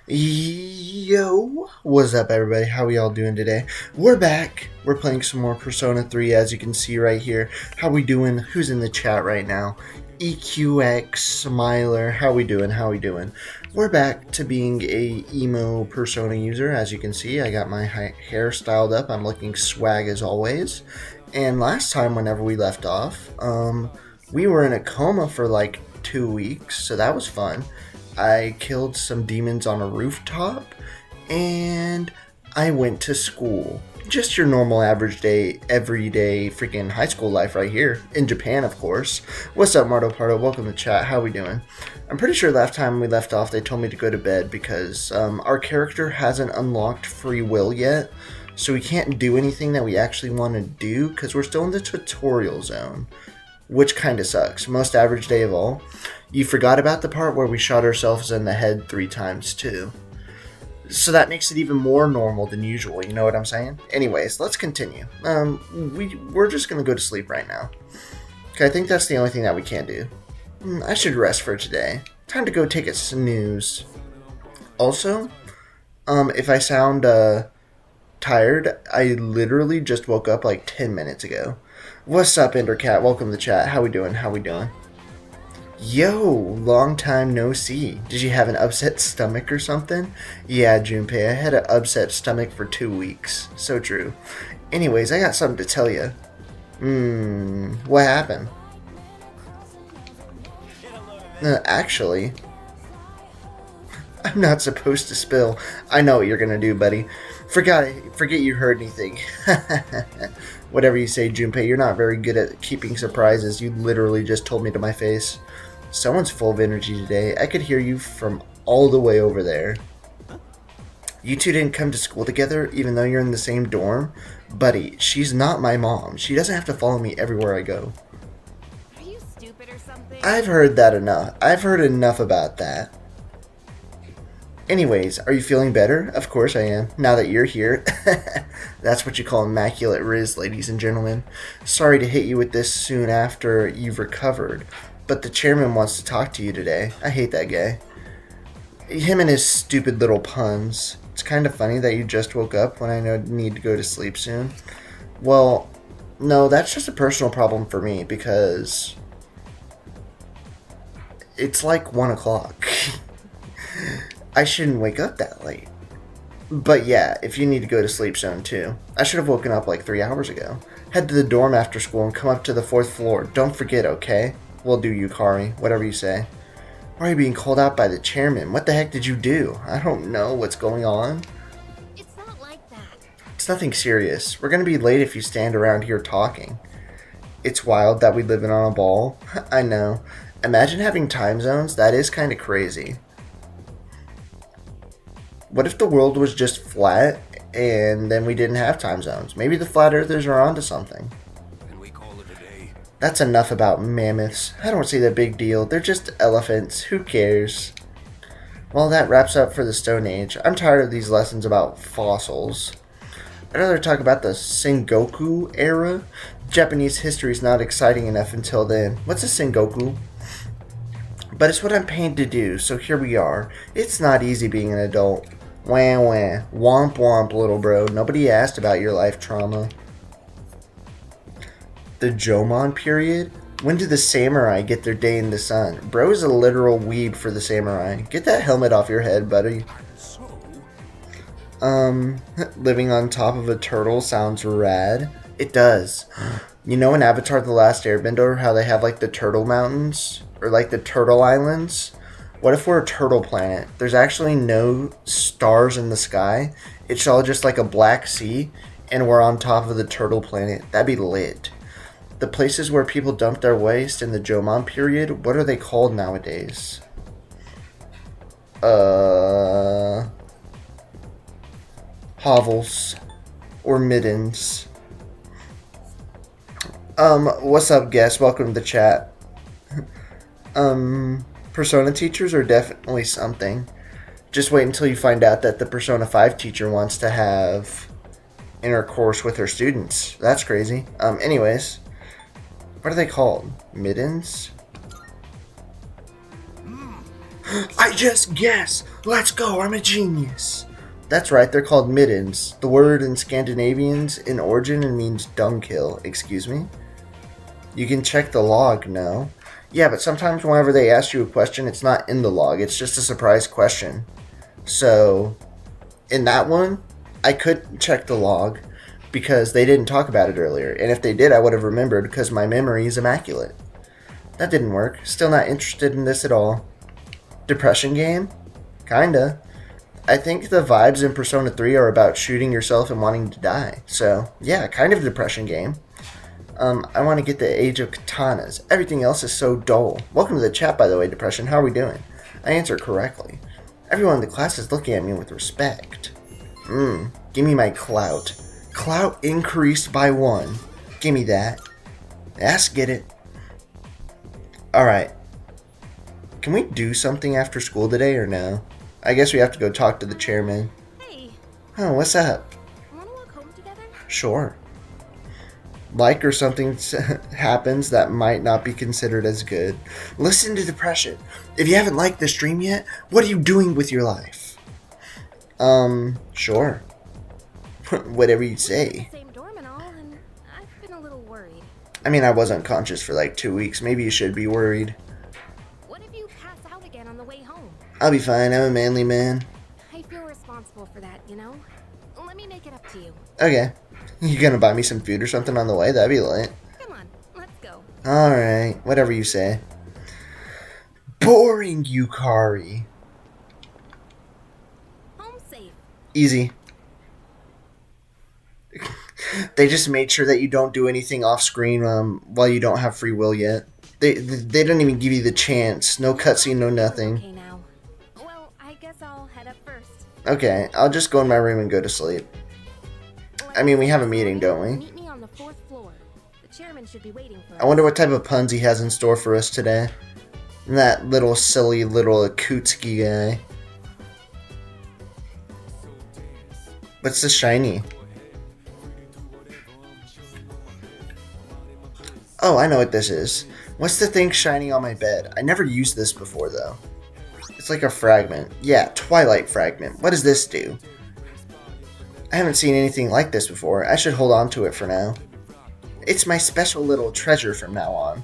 Yo, what's up, everybody? How we all doing today? We're back. We're playing some more Persona 3, as you can see right here. How we doing? Who's in the chat right now? EQX Smiler. How we doing? How we doing? We're back to being a emo Persona user. As you can see, I got my hair styled up. I'm looking swag as always. And last time, whenever we left off, we were in a coma for like 2 weeks, so that was fun. I killed some demons on a rooftop, and I went to school. Just your normal average day, everyday freaking high school life right here. In Japan, of course. What's up, Marto Pardo? Welcome to chat. How we doing? I'm pretty sure last time we left off, they told me to go to bed because our character hasn't unlocked free will yet. So we can't do anything that we actually want to do because we're still in the tutorial zone. Which kind of sucks. Most average day of all. You forgot about the part where we shot ourselves in the head 3 times too. So that makes it even more normal than usual, you know what I'm saying? Anyways, let's continue. We're just gonna go to sleep right now. Okay, I think that's the only thing that we can do. I should rest for today. Time to go take a snooze. Also, if I sound tired, I literally just woke up like 10 minutes ago. What's up, Endercat? Welcome to the chat. How we doing? How we doing? Yo, long time no see. Did you have an upset stomach or something? Yeah, Junpei, I had an upset stomach for 2 weeks. So true. Anyways, I got something to tell you. What happened? Actually, I'm not supposed to spill. I know what you're gonna do, buddy. Forget you heard anything. Whatever you say, Junpei, you're not very good at keeping surprises. You literally just told me to my face. Someone's full of energy today. I could hear you from all the way over there. You two didn't come to school together, even though you're in the same dorm? Buddy, she's not my mom. She doesn't have to follow me everywhere I go. Are you stupid or something? I've heard that enough. I've heard enough about that. Anyways, are you feeling better? Of course I am, now that you're here. That's what you call immaculate riz, ladies and gentlemen. Sorry to hit you with this soon after you've recovered, but the chairman wants to talk to you today. I hate that guy. Him and his stupid little puns. It's kind of funny that you just woke up when I need to go to sleep soon. Well, no, that's just a personal problem for me because it's like 1 o'clock. I shouldn't wake up that late. But yeah, if you need to go to sleep soon too. I should have woken up like 3 hours ago. Head to the dorm after school and come up to the 4th floor. Don't forget, okay? Will do, Yukari. Whatever you say. Why are you being called out by the chairman? What the heck did you do? I don't know what's going on. It's not like that. It's nothing serious. We're gonna be late if you stand around here talking. It's wild that we live in on a ball. I know. Imagine having time zones. That is kind of crazy. What if the world was just flat and then we didn't have time zones? Maybe the flat earthers are onto something. And we call it a day. That's enough about mammoths. I don't see the big deal. They're just elephants. Who cares? Well, that wraps up for the Stone Age. I'm tired of these lessons about fossils. I'd rather talk about the Sengoku era. Japanese history is not exciting enough until then. What's a Sengoku? But it's what I'm paid to do, so here we are. It's not easy being an adult. Wah wah. Womp womp, little bro. Nobody asked about your life trauma. The Jomon period? When do the samurai get their day in the sun? Bro is a literal weeb for the samurai. Get that helmet off your head, buddy. So, Living on top of a turtle sounds rad. It does. You know in Avatar The Last Airbender how they have like the turtle mountains? Or like the turtle islands? What if we're a turtle planet? There's actually no stars in the sky. It's all just like a black sea, and we're on top of the turtle planet. That'd be lit. The places where people dump their waste in the Jomon period, what are they called nowadays? Hovels. Or middens. What's up, guests? Welcome to the chat. Persona teachers are definitely something. Just wait until you find out that the Persona 5 teacher wants to have intercourse with her students. That's crazy. Anyways, what are they called? Middens? I just guess. Let's go. I'm a genius. That's right. They're called middens. The word in Scandinavians in origin and means dunghill. Excuse me. You can check the log. No. Yeah, but sometimes whenever they ask you a question, it's not in the log. It's just a surprise question. So, in that one, I couldn't check the log because they didn't talk about it earlier. And if they did, I would have remembered because my memory is immaculate. That didn't work. Still not interested in this at all. Depression game? Kinda. I think the vibes in Persona 3 are about shooting yourself and wanting to die. So, yeah, kind of a depression game. I want to get the Age of Katanas. Everything else is so dull. Welcome to the chat, by the way, Depression. How are we doing? I answered correctly. Everyone in the class is looking at me with respect. Give me my clout. Clout increased by 1. Give me that. Yes, get it. Alright. Can we do something after school today or no? I guess we have to go talk to the chairman. Hey, Oh, what's up? wanna walk home together? Sure. Like or something happens that might not be considered as good. Listen to Depression. If you haven't liked the stream yet, what are you doing with your life? Sure. Whatever you say. Same dorm and all, and I've been a little worried. I mean, I was unconscious for like 2 weeks. Maybe you should be worried. What if you pass out again on the way home? I'll be fine. I'm a manly man. I feel responsible for that, you know? Let me make it up to you. Okay. You gonna buy me some food or something on the way? That'd be lit. Come on, let's go. Alright. Whatever you say. Boring, Yukari. Home safe. Easy. They just made sure that you don't do anything off screen while you don't have free will yet. They didn't even give you the chance. No cutscene, no nothing. Okay now. Well, I guess I'll head up first. Okay, I'll just go in my room and go to sleep. I mean, we have a meeting, don't we? Meet me on the 4th floor. The chairman should be waiting for us. I wonder what type of puns he has in store for us today. That little silly little Akutsuki guy. What's the shiny? Oh, I know what this is. What's the thing shining on my bed? I never used this before, though. It's like a fragment. Yeah, Twilight Fragment. What does this do? I haven't seen anything like this before. I should hold on to it for now. It's my special little treasure from now on.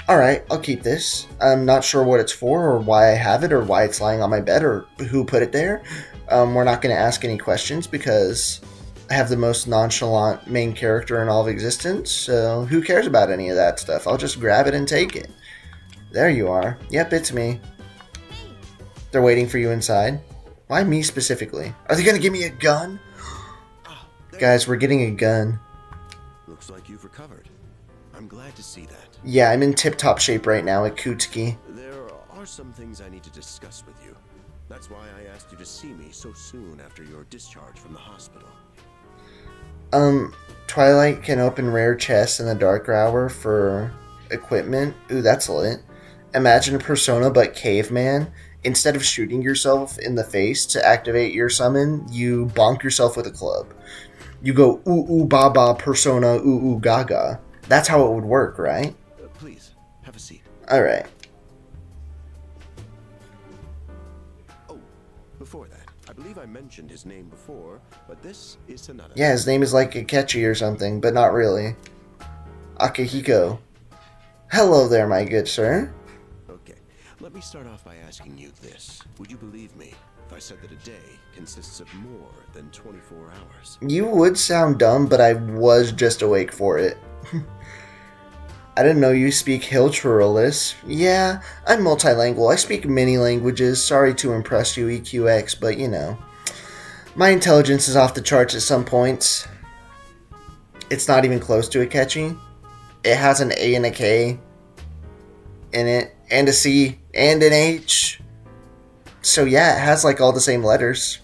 Alright, I'll keep this. I'm not sure what it's for, or why I have it, or why it's lying on my bed, or who put it there. We're not going to ask any questions, because I have the most nonchalant main character in all of existence, so who cares about any of that stuff? I'll just grab it and take it. There you are. Yep, it's me. They're waiting for you inside. Why me specifically? Are they going to give me a gun? Guys, we're getting a gun. Looks like you've recovered. I'm glad to see that. Yeah, I'm in tip-top shape right now at Kutsuki. There are some things I need to discuss with you. That's why I asked you to see me so soon after your discharge from the hospital. Twilight can open rare chests in the dark hour for equipment. Ooh, that's lit. Imagine a Persona but caveman. Instead of shooting yourself in the face to activate your summon, you bonk yourself with a club. You go ooh ooh ba ba Persona ooh ooh gaga. That's how it would work, right? Please, have a seat. Alright. Oh, before that, I believe I mentioned his name before, but this is Sanada. Yeah, his name is like Akechi or something, but not really. Akihiko. Hello there, my good sir. Okay, let me start off by asking you this. Would you believe me if I said that a day consists of more than 24 hours? You would sound dumb, but I was just awake for it. I didn't know you speak Hilturalis. Yeah, I'm multilingual. I speak many languages. Sorry to impress you, EQX, but you know. My intelligence is off the charts at some points. It's not even close to Akechi. It has an A and a K in it, and a C, and an H. So yeah, it has like all the same letters.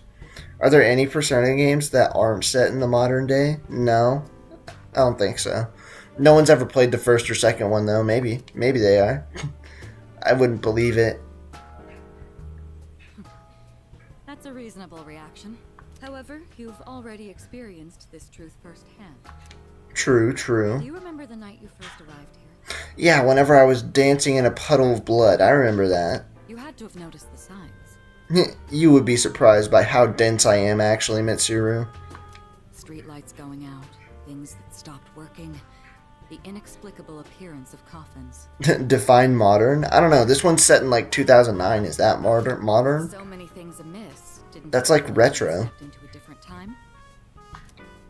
Are there any Persona games that aren't set in the modern day? No, I don't think so. No one's ever played the first or second one though. Maybe they are. I wouldn't believe it. That's a reasonable reaction. However, you've already experienced this truth firsthand. True. Do you remember the night you first arrived here? Yeah, whenever I was dancing in a puddle of blood, I remember that. You had to have noticed the signs. You would be surprised by how dense I am, actually, Mitsuru. Streetlights going out, things that stopped working, the inexplicable appearance of coffins. Define modern? I don't know. This one's set in like 2009. Is that modern? So many things amiss. Didn't That's you like realize retro. you stepped into a different time?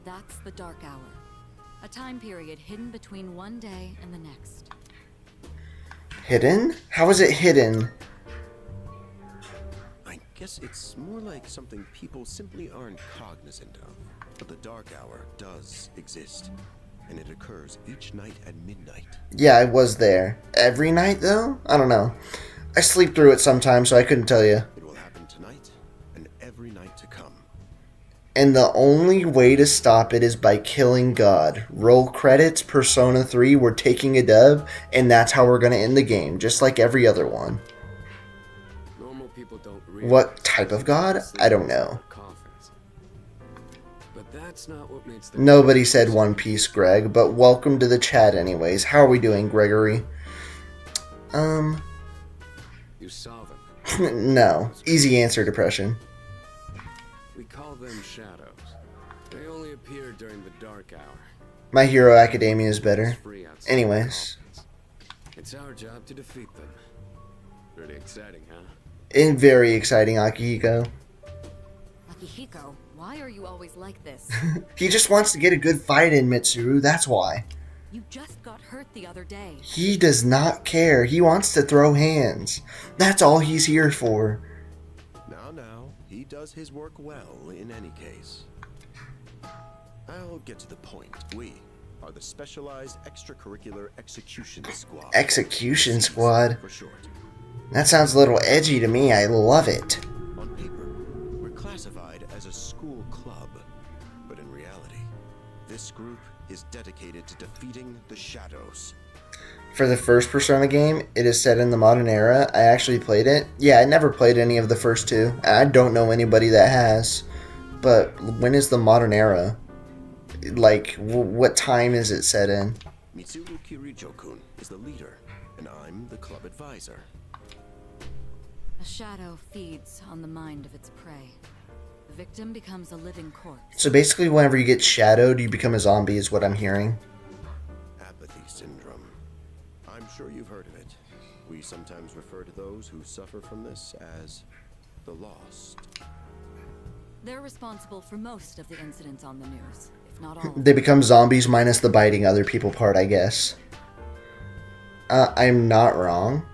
That's the Dark Hour. A time period hidden between one day and the next. Hidden? How is it hidden? I guess it's more like something people simply aren't cognizant of. But the Dark Hour does exist, and it occurs each night at midnight. Yeah, I was there. Every night, though? I don't know. I sleep through it sometimes, so I couldn't tell you. It will happen tonight, and every night to come. And the only way to stop it is by killing God. Roll credits, Persona 3, we're taking a dub, and that's how we're going to end the game, just like every other one. Normal people don't What type of God? I don't know. coffins. But that's not what makes the Nobody said One Piece, Greg, but welcome to the chat anyways. How are we doing, Gregory? You saw them. No. Easy answer, depression. We call them shadows. They only appear during the dark hour. My Hero Academia is better. It's free outside Anyways. the coffins. It's our job to defeat them. Pretty exciting, huh? And very exciting, Akihiko. Akihiko, why are you always like this? He just wants to get a good fight in, Mitsuru, that's why. You just got hurt the other day. He does not care. He wants to throw hands. That's all he's here for. Now, he does his work well in any case. I'll get to the point. We are the Specialized Extracurricular Execution Squad. Execution Squad. For short. That sounds a little edgy to me. I love it. On paper, we're classified as a school club, but in reality, this group is dedicated to defeating the shadows. For the first Persona game, it is set in the modern era. I actually played it. Yeah, I never played any of the first two. I don't know anybody that has. But when is the modern era? Like, what time is it set in? Mitsuru Kirijo-kun is the leader, and I'm the club advisor. A shadow feeds on the mind of its prey. The victim becomes a living corpse. So basically, whenever you get shadowed, you become a zombie, is what I'm hearing. Apathy syndrome. I'm sure you've heard of it. We sometimes refer to those who suffer from this as the lost. They're responsible for most of the incidents on the news, if not all. They become zombies minus the biting other people part, I guess. I'm not wrong.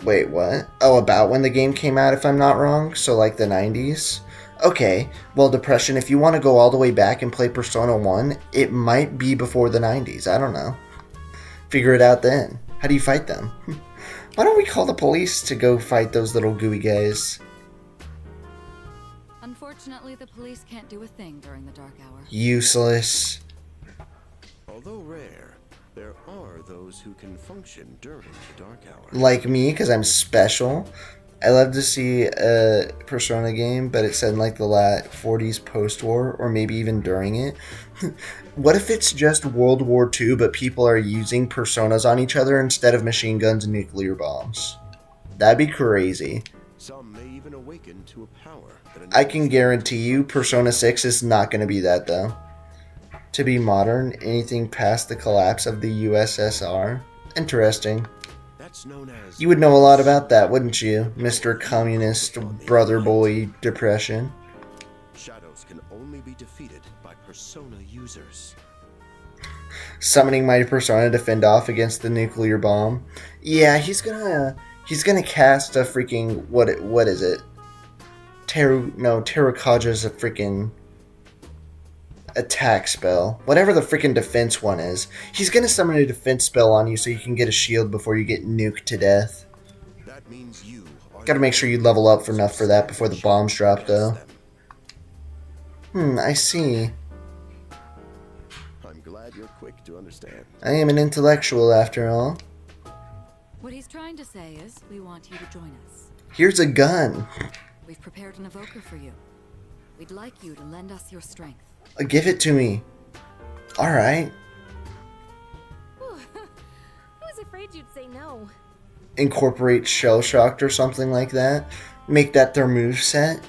Wait, what? Oh, about when the game came out, if I'm not wrong? So, like, the 90s? Okay, well, Depression, if you want to go all the way back and play Persona 1, it might be before the 90s. I don't know. Figure it out then. How do you fight them? Why don't we call the police to go fight those little gooey guys? Unfortunately, the police can't do a thing during the dark hour. Useless. Although rare, there are those who can function during the dark hour. Like me, because I'm special. I love to see a Persona game, but it's set in like the 40s post-war, or maybe even during it. What if it's just World War II, but people are using Personas on each other instead of machine guns and nuclear bombs? That'd be crazy. Some may even awaken to a power that I can guarantee you Persona 6 is not going to be that, though. To be modern, anything past the collapse of the USSR? Interesting. That's known as You would know a lot about that, wouldn't you, Mr. Communist Brother Boy Depression? shadows can only be defeated by Persona users. Summoning my Persona to fend off against the nuclear bomb. Yeah, he's gonna cast a freaking what is it? Terrakaja's a freaking attack spell. Whatever the freaking defense one is. He's gonna summon a defense spell on you so you can get a shield before you get nuked to death. That means you are Gotta make sure you level up enough for that before the bombs drop, though. I see. I'm glad you're quick to understand. I am an intellectual after all. What he's trying to say is, we want you to join us. Here's a gun. We've prepared an evoker for you. We'd like you to lend us your strength. Give it to me. Alright. I was afraid you'd say no. incorporate Shell Shocked or something like that. Make that their moveset.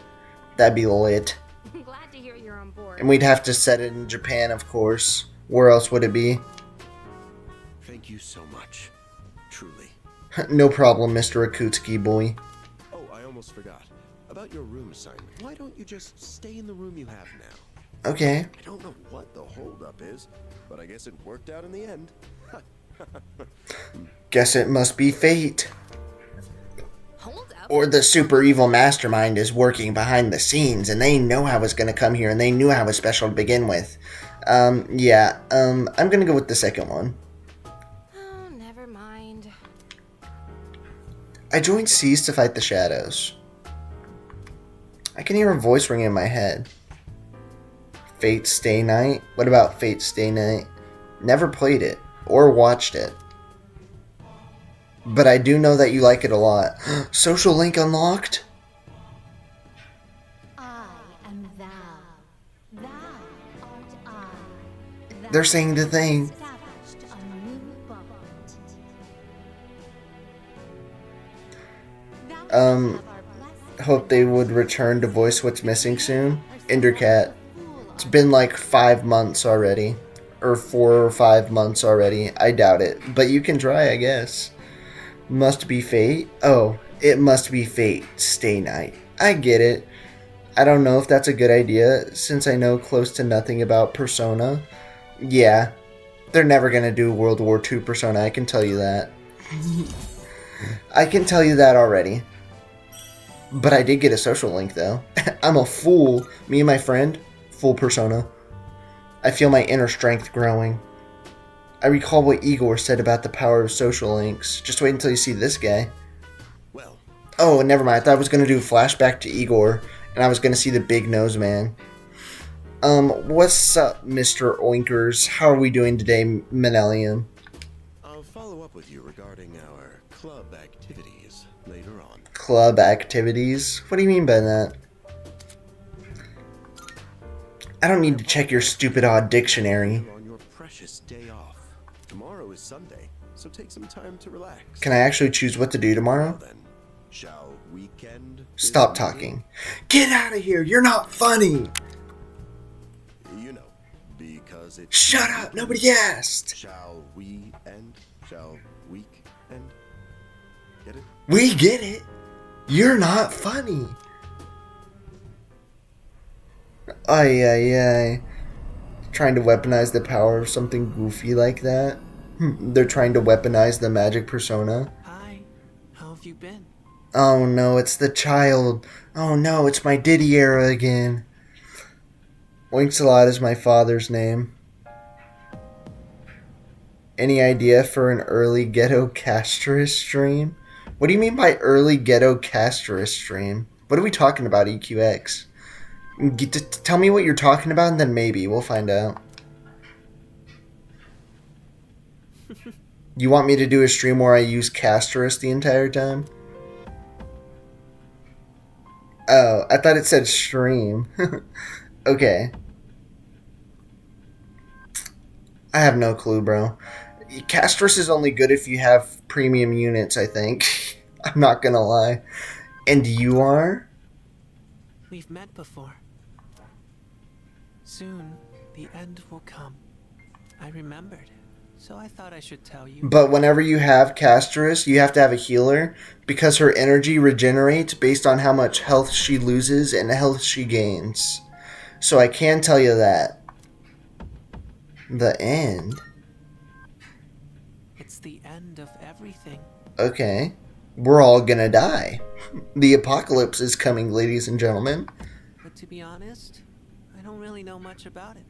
That'd be lit. I'm glad to hear you're on board. And we'd have to set it in Japan, of course. Where else would it be? Thank you so much. Truly. No problem, Mr. Akutsuki boy. Oh, I almost forgot. About your room assignment. Why don't you just stay in the room you have now? Okay. I don't know what the holdup is, but I guess it worked out in the end. Guess it must be fate. Hold up. Or the super evil mastermind is working behind the scenes and they know I was going to come here and they knew I was special to begin with. I'm going to go with the second one. Oh, never mind. I joined Seas to fight the shadows. I can hear a voice ringing in my head. Fate Stay Night? What about Fate Stay Night? Never played it or watched it. But I do know that you like it a lot. Social link unlocked? I am thou. Thou art I. They're saying the thing. Established a new bond. Thou shalt have our blessing. Hope they would return to voice what's missing soon. Endercat. It's been like 5 months already. Or 4 or 5 months already. I doubt it. But you can try, I guess. Must be fate? Oh, it must be fate. Stay night. I get it. I don't know if that's a good idea, since I know close to nothing about Persona. Yeah, they're never gonna do World War II Persona, I can tell you that. I can tell you that already. But I did get a social link, though. I'm a fool. Me and my friend, full Persona. I feel my inner strength growing. I recall what Igor said about the power of social links. Just wait until you see this guy. Well, Oh, never mind. I thought I was going to do a flashback to Igor, and I was going to see the big nose man. What's up, Mr. Oinkers? How are we doing today, Manelium? I'll follow up with you regarding our club activities later on. Club activities? What do you mean by that? I don't need to check your stupid odd dictionary. On your precious day off. Tomorrow is Sunday, so take some time to relax. Can I actually choose what to do Well tomorrow? then, shall weekend? Stop this talking. Get out of here! You're not funny! meeting? You know, because it's Shut up! Nobody asked! Shall we end? Shall week end? Get it? We get it! You're not funny! Ay, ay, ay. Trying to weaponize the power of something goofy like that? They're trying to weaponize the magic persona? Hi, how have you been? Oh no, it's the child. Oh no, it's my Diddy era again. Winxalot is my father's name. Any idea for an early Ghetto Castrus stream? What do you mean by early Ghetto Castrus stream? What are we talking about, EQX? Tell me what you're talking about, and then maybe we'll find out. You want me to do a stream where I use Castrus the entire time? Oh, I thought it said stream. Okay. I have no clue, bro. Castrus is only good if you have premium units, I think. I'm not gonna lie. And you are? We've met before. Soon, the end will come. I remembered, so I thought I should tell you. But whenever you have Castrus, you have to have a healer because her energy regenerates based on how much health she loses and health she gains. So I can tell you that. The end? It's the end of everything. Okay. We're all gonna die. The apocalypse is coming, ladies and gentlemen. But to be honest, I don't really know much about it.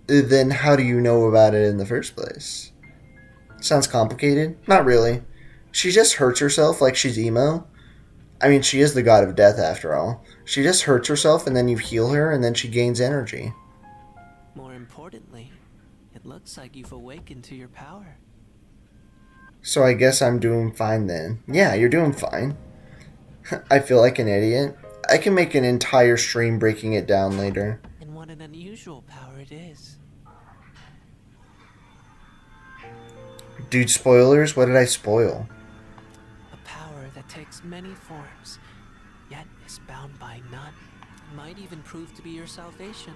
Then how do you know about it in the first place? Sounds complicated? Not really. She just hurts herself like she's emo. I mean, she is the god of death after all. She just hurts herself and then you heal her and then she gains energy. More importantly, it looks like you've awakened to your power. So I guess I'm doing fine then. Yeah, you're doing fine. I feel like an idiot. I can make an entire stream breaking it down later. And what an unusual power it is. Dude, spoilers? What did I spoil? that takes many forms, yet is bound by none. It might even prove to be your salvation,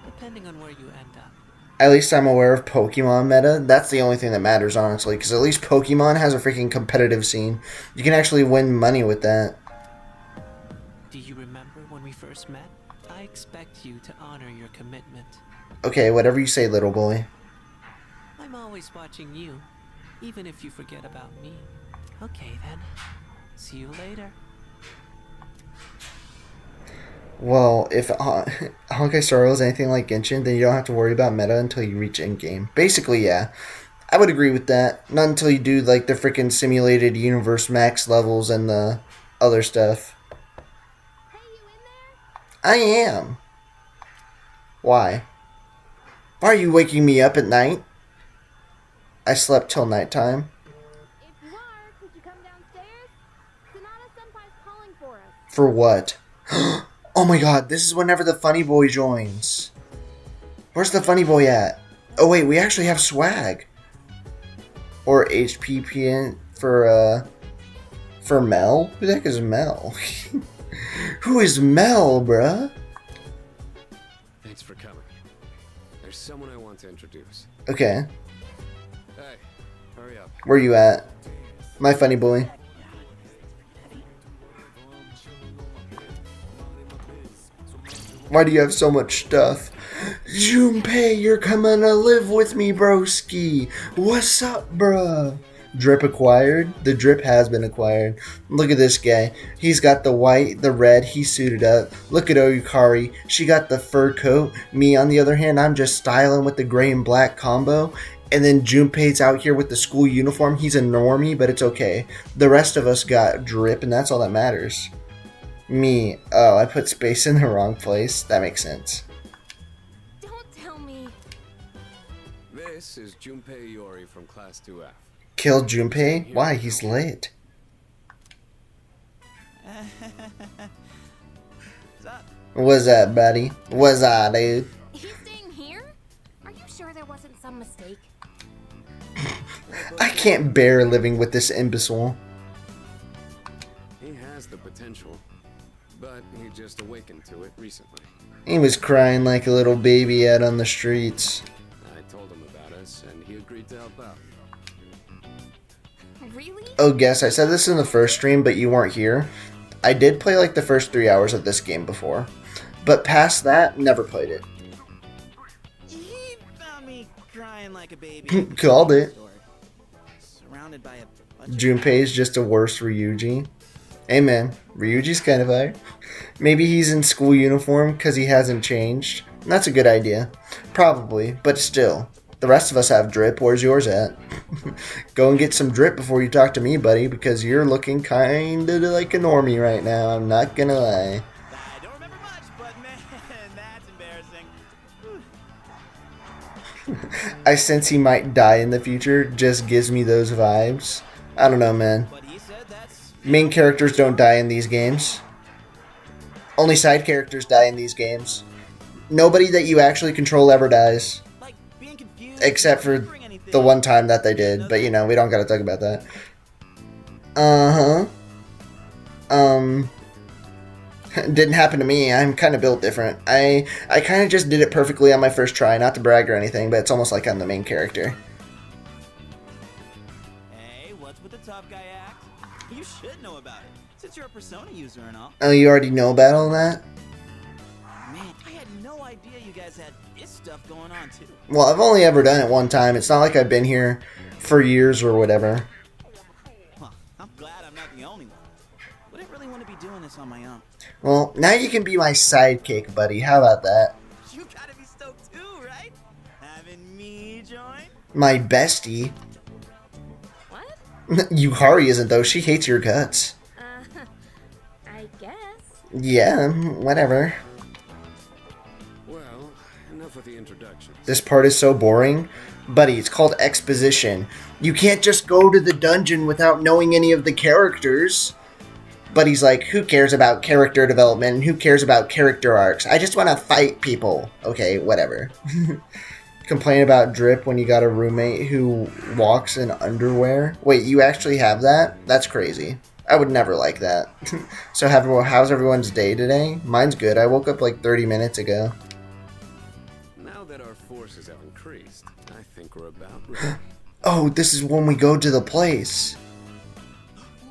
depending on where you end up. At least I'm aware of Pokemon meta. That's the only thing that matters, honestly, because at least Pokemon has a freaking competitive scene. You can actually win money with that. Do you remember when we first met? I expect you to honor your commitment. Okay, whatever you say, little boy. I'm always watching you, even if you forget about me. Okay then. See you later. Well, if Honkai Star Rail is anything like Genshin, then you don't have to worry about meta until you reach endgame. Basically, yeah. I would agree with that. Not until you do, like, the freaking simulated universe max levels and the other stuff. Hey, you in there? I am. Why? Why are you waking me up at night? I slept till nighttime. If you are, could you come downstairs? Sonata Senpai's calling for us. For what? Oh my god, this is whenever the funny boy joins. Where's the funny boy at? Oh wait, we actually have swag. Or HPPN for Mel? Who the heck is Mel? Who is Mel, bruh? Thanks for coming. There's someone I want to introduce. Okay, Hey, hurry up. where you at? My funny boy. Why do you have so much stuff? Junpei, you're coming to live with me, broski. What's up, bruh? Drip acquired? The drip has been acquired. Look at this guy. He's got the white, the red, he's suited up. Look at Oyukari. She got the fur coat. Me, on the other hand, I'm just styling with the gray and black combo. And then Junpei's out here with the school uniform. He's a normie, but it's okay. The rest of us got drip, and that's all that matters. Me. Oh, I put space in the wrong place. That makes sense. Don't tell me. This is Junpei Iori from Class 2F. Killed Junpei? Why? He's lit. What's up, buddy? What's up, dude? He's staying here? Are you sure there wasn't some mistake? I can't bear living with this imbecile. He has the potential, but he just awakened to it recently. He was crying like a little baby out on the streets. I told him about us, and he agreed to help out. Really? Oh, guess I said this in the first stream, but you weren't here. I did play like the first 3 hours of this game before, but past that, never played it. He found me crying like a baby. Called it. Surrounded by a bunch of Junpei's just a worse Ryuji. Hey man, Ryuji's kind of high. Maybe he's in school uniform because he hasn't changed. That's a good idea. Probably, but still. The rest of us have drip. Where's yours at? Go and get some drip before you talk to me, buddy, because you're looking kind of like a normie right now. I'm not gonna lie. I don't remember much, but man, that's embarrassing. I sense he might die in the future. Just gives me those vibes. I don't know, man. But he said that's Main characters don't die in these games. Only side characters die in these games. Nobody that you actually control ever dies. like being confused. Except for remembering anything. the one time that they did. But, you know, we don't gotta talk about that. Uh-huh. Didn't happen to me. I'm kind of built different. I kind of just did it perfectly on my first try. Not to brag or anything, but it's almost like I'm the main character. Hey, what's with the tough guy act? You should know about it, since you're a Persona user and all. Oh, you already know about all that? Man, I had no idea you guys had this stuff going on too. Well, I've only ever done it one time. It's not like I've been here for years or whatever. Well, I'm glad I'm not the only one. Wouldn't really want to be doing this on my own. Well, now you can be my sidekick, buddy. How about that? You gotta be stoked too, right? Having me join? My bestie. What? Yukari isn't, though. She hates your guts. I guess. Yeah, whatever. Well, enough with the introductions. This part is so boring. Buddy, it's called exposition. You can't just go to the dungeon without knowing any of the characters. Buddy's like, who cares about character development? Who cares about character arcs? I just want to fight people. Okay, whatever. Complain about drip when you got a roommate who walks in underwear? Wait, you actually have that? That's crazy. I would never like that. So how's everyone's day today? Mine's good. I woke up like 30 minutes ago. Now that our forces have increased, I think we're about ready. Oh, this is when we go to the place.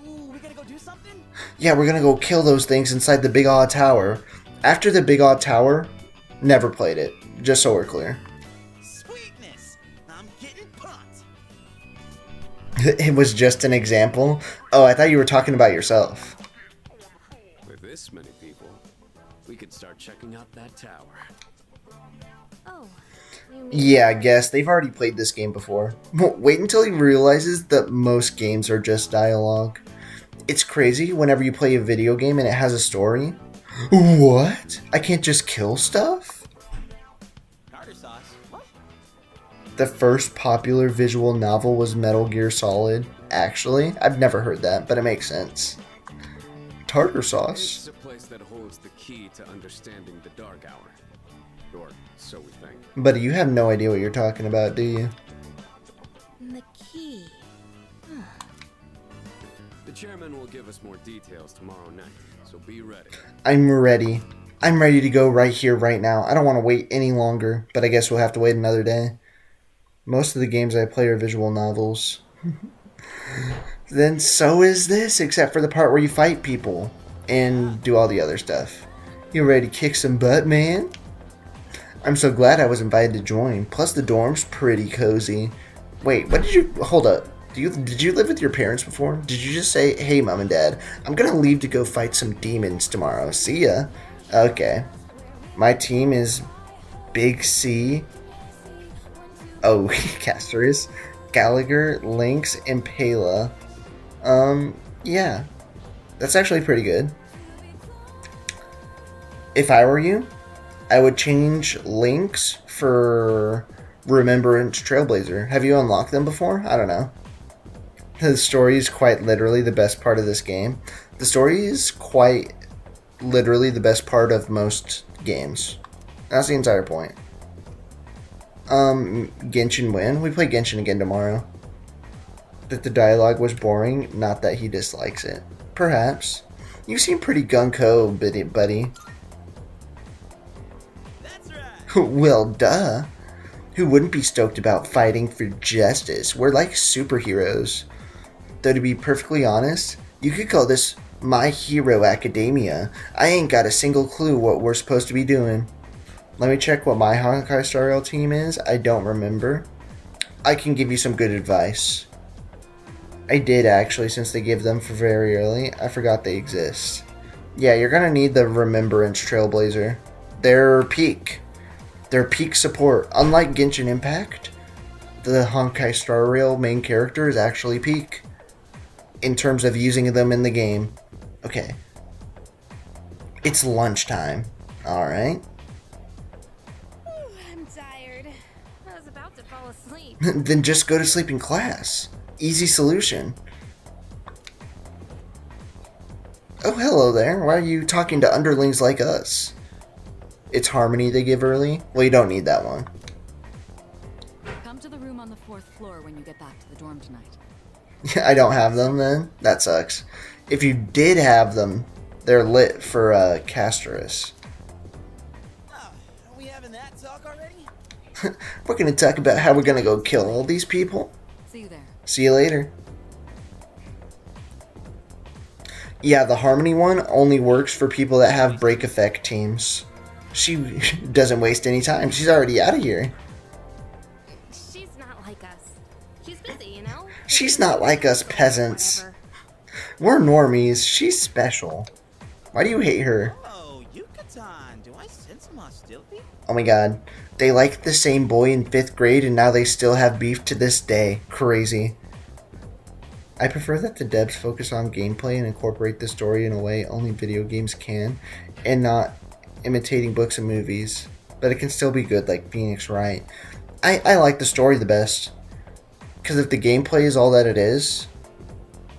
Ooh, we gotta go do something? Yeah, we're gonna go kill those things inside the Big Odd Tower. After the Big Odd Tower, never played it. Just so we're clear. Sweetness! I'm getting pumped! It was just an example. Oh, I thought you were talking about yourself. With this many people, we could start checking out that tower. Oh, you mean Yeah, I guess. They've already played this game before. Wait until he realizes that most games are just dialogue. It's crazy whenever you play a video game and it has a story. What? I can't just kill stuff? Tartar sauce. What? The first popular visual novel was Metal Gear Solid. Actually, I've never heard that, but it makes sense. Tartar sauce? It's a place that holds the key to understanding the Dark Hour. Or so we think. But you have no idea what you're talking about, do you? The key. The chairman will give us more details tomorrow night, so be ready. I'm ready. I'm ready to go right here, right now. I don't want to wait any longer, but I guess we'll have to wait another day. Most of the games I play are visual novels. Then so is this, except for the part where you fight people and do all the other stuff. You ready to kick some butt, man? I'm so glad I was invited to join. Plus the dorm's pretty cozy. Wait, what did you... Hold up. Did you live with your parents before? Did you just say, hey, Mom and Dad, I'm gonna leave to go fight some demons tomorrow. See ya. Okay. My team is Big C. Oh, Castorus, Gallagher, Lynx, and Pela. Yeah. That's actually pretty good. If I were you, I would change Lynx for Remembrance Trailblazer. Have you unlocked them before? I don't know. The story is quite literally the best part of this game. The story is quite literally the best part of most games. That's the entire point. Genshin win. We play Genshin again tomorrow. That the dialogue was boring, not that he dislikes it. Perhaps. You seem pretty gung-ho, buddy. That's right! Well, duh. Who wouldn't be stoked about fighting for justice? We're like superheroes. Though to be perfectly honest, you could call this My Hero Academia. I ain't got a single clue what we're supposed to be doing. Let me check what my Honkai Star Rail team is. I don't remember. I can give you some good advice. I did actually, since they give them for very early. I forgot they exist. Yeah, you're gonna need the Remembrance Trailblazer. They're peak. They're peak support. Unlike Genshin Impact, the Honkai Star Rail main character is actually peak in terms of using them in the game. Okay. It's lunchtime. Alright. I'm tired. I was about to fall asleep. Then just go to sleep in class. Easy solution. Oh, hello there. Why are you talking to underlings like us? It's Harmony they give early? Well, you don't need that one. Come to the room on the 4th floor when you get back to the dorm tonight. I don't have them then? That sucks. If you did have them, they're lit for Castorus. Oh, are we having that talk already? We're gonna talk about how we're gonna go kill all these people. See you there. See you later. Yeah, the Harmony one only works for people that have break effect teams. She doesn't waste any time. She's already out of here. She's not like us. She's busy, you know? She's not like us peasants. Whatever. We're normies. She's special. Why do you hate her? Oh, Yucatan, do I sense some hostility? Oh my god. They liked the same boy in 5th grade and now they still have beef to this day. Crazy. I prefer that the devs focus on gameplay and incorporate the story in a way only video games can, and not imitating books and movies. But it can still be good like Phoenix Wright. I like the story the best. Because if the gameplay is all that it is,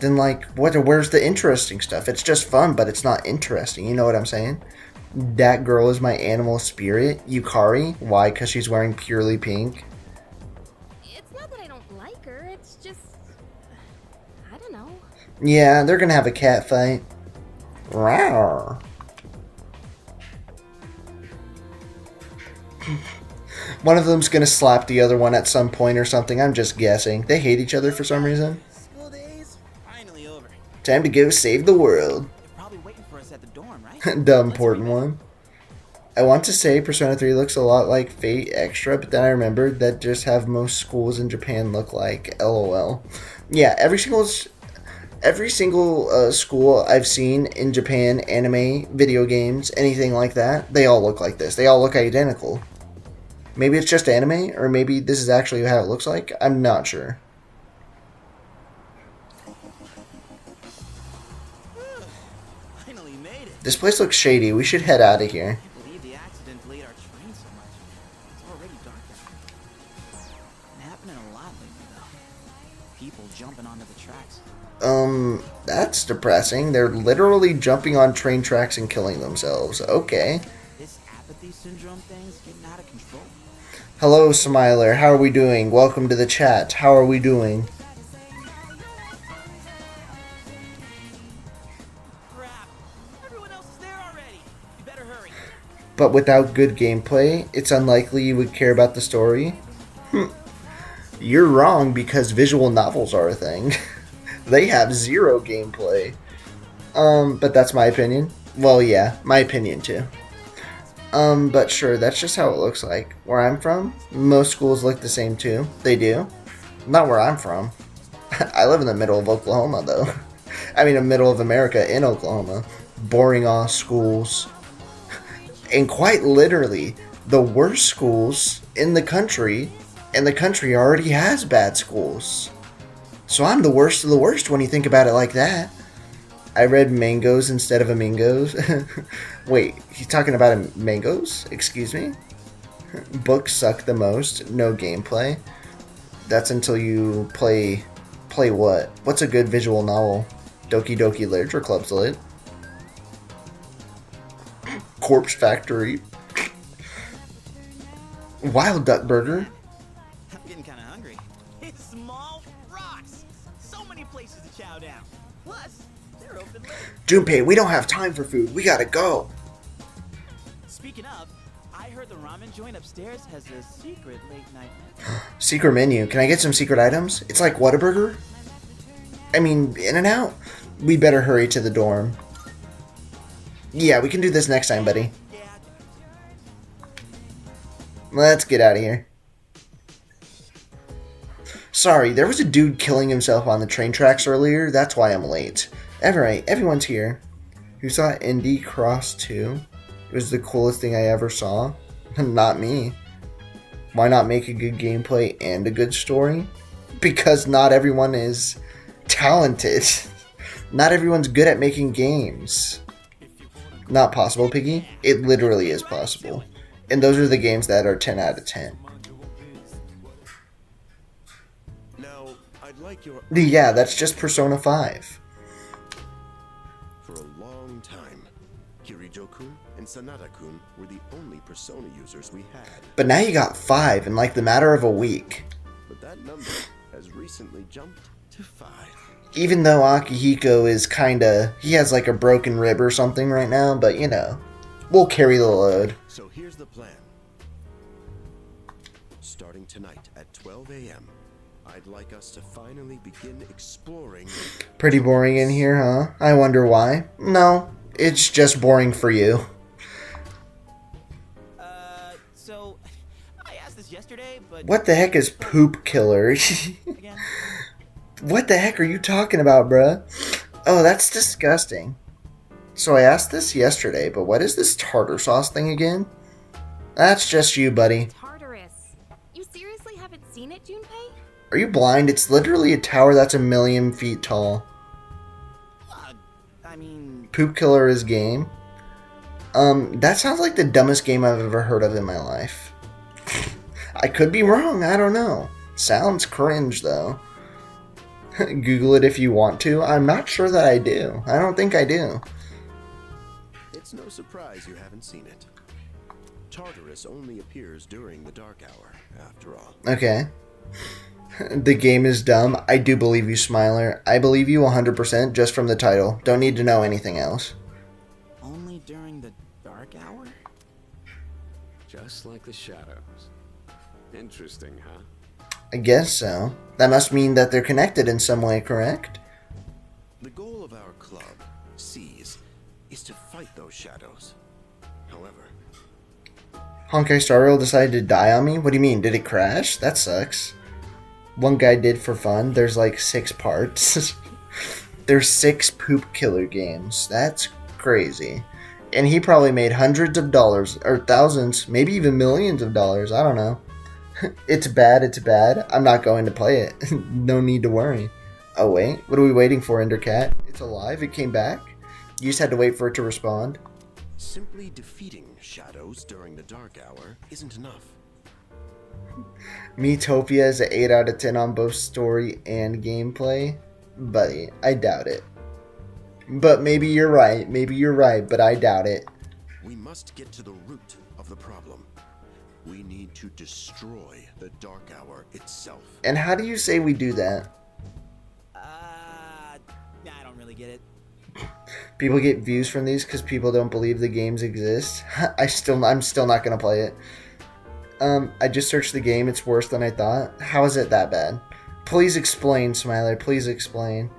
then like, where's the interesting stuff? It's just fun, but it's not interesting. You know what I'm saying? That girl is my animal spirit, Yukari. Why? Because she's wearing purely pink. It's not that I don't like her, it's just... I don't know. Yeah, they're gonna have a cat fight. Rawr. One of them's gonna slap the other one at some point or something. I'm just guessing. They hate each other for some reason. School days finally over. Time to go save the world. They're probably waiting for us at the dorm, right? The important one. I want to say Persona 3 looks a lot like Fate Extra, but then I remembered that just have most schools in Japan look like. LOL. Yeah, every single school I've seen in Japan, anime, video games, anything like that, they all look like this. They all look identical. Maybe it's just anime, or maybe this is actually how it looks like. I'm not sure. Finally made it. This place looks shady. We should head out of here. I can't believe the accident delayed our train so much. It's already dark out. Been happening a lot lately, though. People jumping onto the tracks. That's depressing. They're literally jumping on train tracks and killing themselves. Okay. This apathy syndrome thing's getting out of control. Hello, Smiler. How are we doing? Welcome to the chat. How are we doing? Crap! Everyone else is there already. You better hurry. But without good gameplay, it's unlikely you would care about the story. You're wrong, because visual novels are a thing. They have zero gameplay. But that's my opinion. Well, yeah, my opinion too. But sure, that's just how it looks like. Where I'm from, most schools look the same too. They do. Not where I'm from. I live in the middle of Oklahoma, though. I mean, the middle of America in Oklahoma. Boring ass schools. And quite literally, the worst schools in the country, and the country already has bad schools. So I'm the worst of the worst when you think about it like that. I read mangoes instead of amigos. Wait, he's talking about mangoes? Excuse me? Books suck the most. No gameplay. That's until you play what? What's a good visual novel? Doki Doki Literature Club's lit. Corpse Factory. Wild Duck Burger. I'm getting kind of hungry. It's small rocks. So many places to chow down. Plus, they're open late. Junpei, we don't have time for food. We gotta go. Speaking of, I heard the ramen joint upstairs has a secret late night menu. Secret menu. Can I get some secret items? It's like Whataburger? I mean, In-N-Out? We better hurry to the dorm. Yeah, we can do this next time, buddy. Yeah. Let's get out of here. Sorry, there was a dude killing himself on the train tracks earlier. That's why I'm late. Alright, everyone's here. Who saw Indie Cross 2? It was the coolest thing I ever saw. Not me. Why not make a good gameplay and a good story? Because not everyone is talented. Not everyone's good at making games. Not possible, Piggy. It literally is possible. And those are the games that are 10 out of 10. Now, I'd like your... Yeah, that's just Persona 5. For a long time, Kirijo-kun and Sanada-kun were the only Persona users we had. But now you got 5 in like the matter of a week. But that number has recently jumped to 5. Even though Akihiko is kinda... He has like a broken rib or something right now, but you know. We'll carry the load. So here's the plan. Starting tonight at 12 a.m., I'd like us to finally begin exploring... Pretty boring in here, huh? I wonder why. No, it's just boring for you. So, I asked this yesterday, but... What the heck is Poop Killer? Again? What the heck are you talking about, bruh? Oh, that's disgusting. So I asked this yesterday, but what is this tartar sauce thing again? That's just you, buddy. Tartarus. You seriously haven't seen it, Junpei? Are you blind? It's literally a tower that's 1,000,000 feet tall. I mean... Poop Killer is game. That sounds like the dumbest game I've ever heard of in my life. I could be wrong, I don't know. Sounds cringe, though. Google it if you want to. I'm not sure that I do. I don't think I do. It's no surprise you haven't seen it. Tartarus only appears during the dark hour, after all. Okay. The game is dumb. I do believe you, Smiler. I believe you 100% just from the title. Don't need to know anything else. Only during the dark hour? Just like the shadows. Interesting, huh? I guess so. That must mean that they're connected in some way, correct? The goal of our club, Seas, is to fight those shadows. However, Honkai Star Rail decided to die on me? What do you mean? Did it crash? That sucks. One guy did for fun. There's like 6 parts. There's 6 poop killer games. That's crazy. And he probably made hundreds of dollars, or thousands, maybe even millions of dollars. I don't know. It's bad, it's bad. I'm not going to play it. No need to worry. Oh wait, what are we waiting for, Endercat? It's alive, it came back? You just had to wait for it to respond? simply defeating shadows during the dark hour isn't enough. Miitopia is an 8 out of 10 on both story and gameplay. Buddy, I doubt it. But maybe you're right, but I doubt it. We must get to the root of the problem. We need to destroy the Dark Hour itself. And how do you say we do that? I don't really get it. People get views from these because people don't believe the games exist. I'm still not gonna play it. I just searched the game. It's worse than I thought. How is it that bad? Please explain, Smiler. Please explain.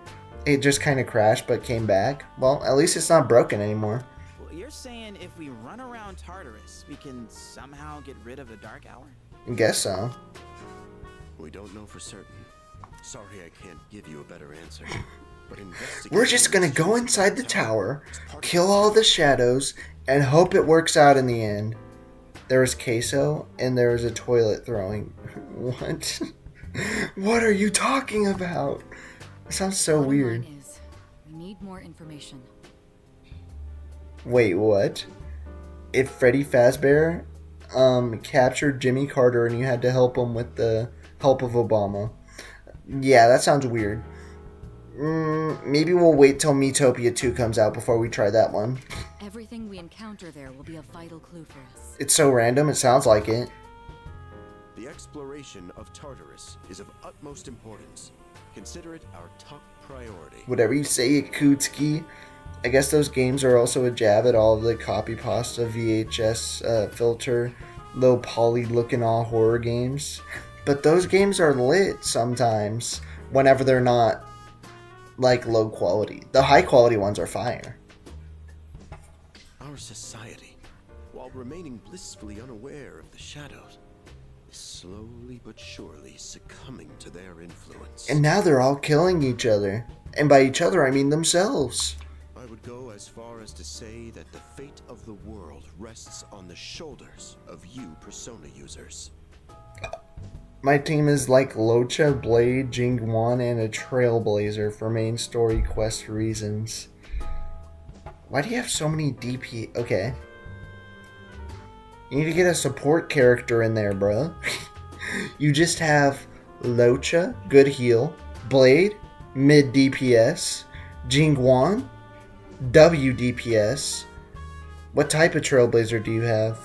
It just kind of crashed but came back. Well, at least it's not broken anymore. Well, you're saying if we run around Tartarus, we can somehow get rid of the Dark Hour? I guess so. We don't know for certain. Sorry I can't give you a better answer. But We're just gonna go inside the tower, kill all the shadows, and hope it works out in the end. There was queso, and there was a toilet throwing. What? What are you talking about? It sounds so Bottom weird. line is, we need more information. Wait, what? If Freddy Fazbear captured Jimmy Carter and you had to help him with the help of Obama. Yeah, that sounds weird. Maybe we'll wait till Miitopia 2 comes out before we try that one. Everything we encounter there will be a vital clue for us. It's so random, it sounds like it. The exploration of Tartarus is of utmost importance. Consider it our top priority. Whatever you say, Yakutski. I guess those games are also a jab at all of the copy pasta VHS filter, low poly looking all horror games. But those games are lit sometimes, whenever they're not like low quality. The high quality ones are fire. Our society, while remaining blissfully unaware of the shadows, is slowly but surely succumbing to their influence. And now they're all killing each other. And by each other, I mean themselves. I would go as far as to say that the fate of the world rests on the shoulders of you Persona users. My team is like Locha, Blade, Jingwan, and a Trailblazer for main story quest reasons. Why do you have so many DP? Okay. You need to get a support character in there, bro. You just have Locha, good heal, Blade, mid DPS, Jingwan, W DPS. What type of Trailblazer do you have?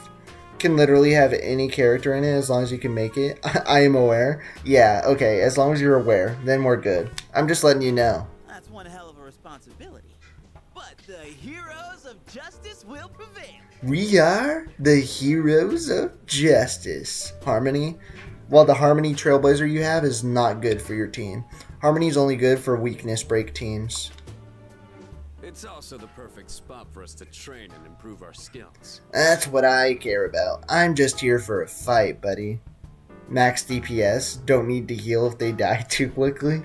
Can literally have any character in it as long as you can make it. I am aware. Yeah, okay, as long as you're aware, then we're good. I'm just letting you know. That's one hell of a responsibility. But the heroes of justice will prevail. We are the heroes of justice. Harmony? Well, the Harmony Trailblazer you have is not good for your team. Harmony is only good for weakness break teams. It's also the perfect spot for us to train and improve our skills. That's what I care about. I'm just here for a fight, buddy. Max DPS, don't need to heal if they die too quickly.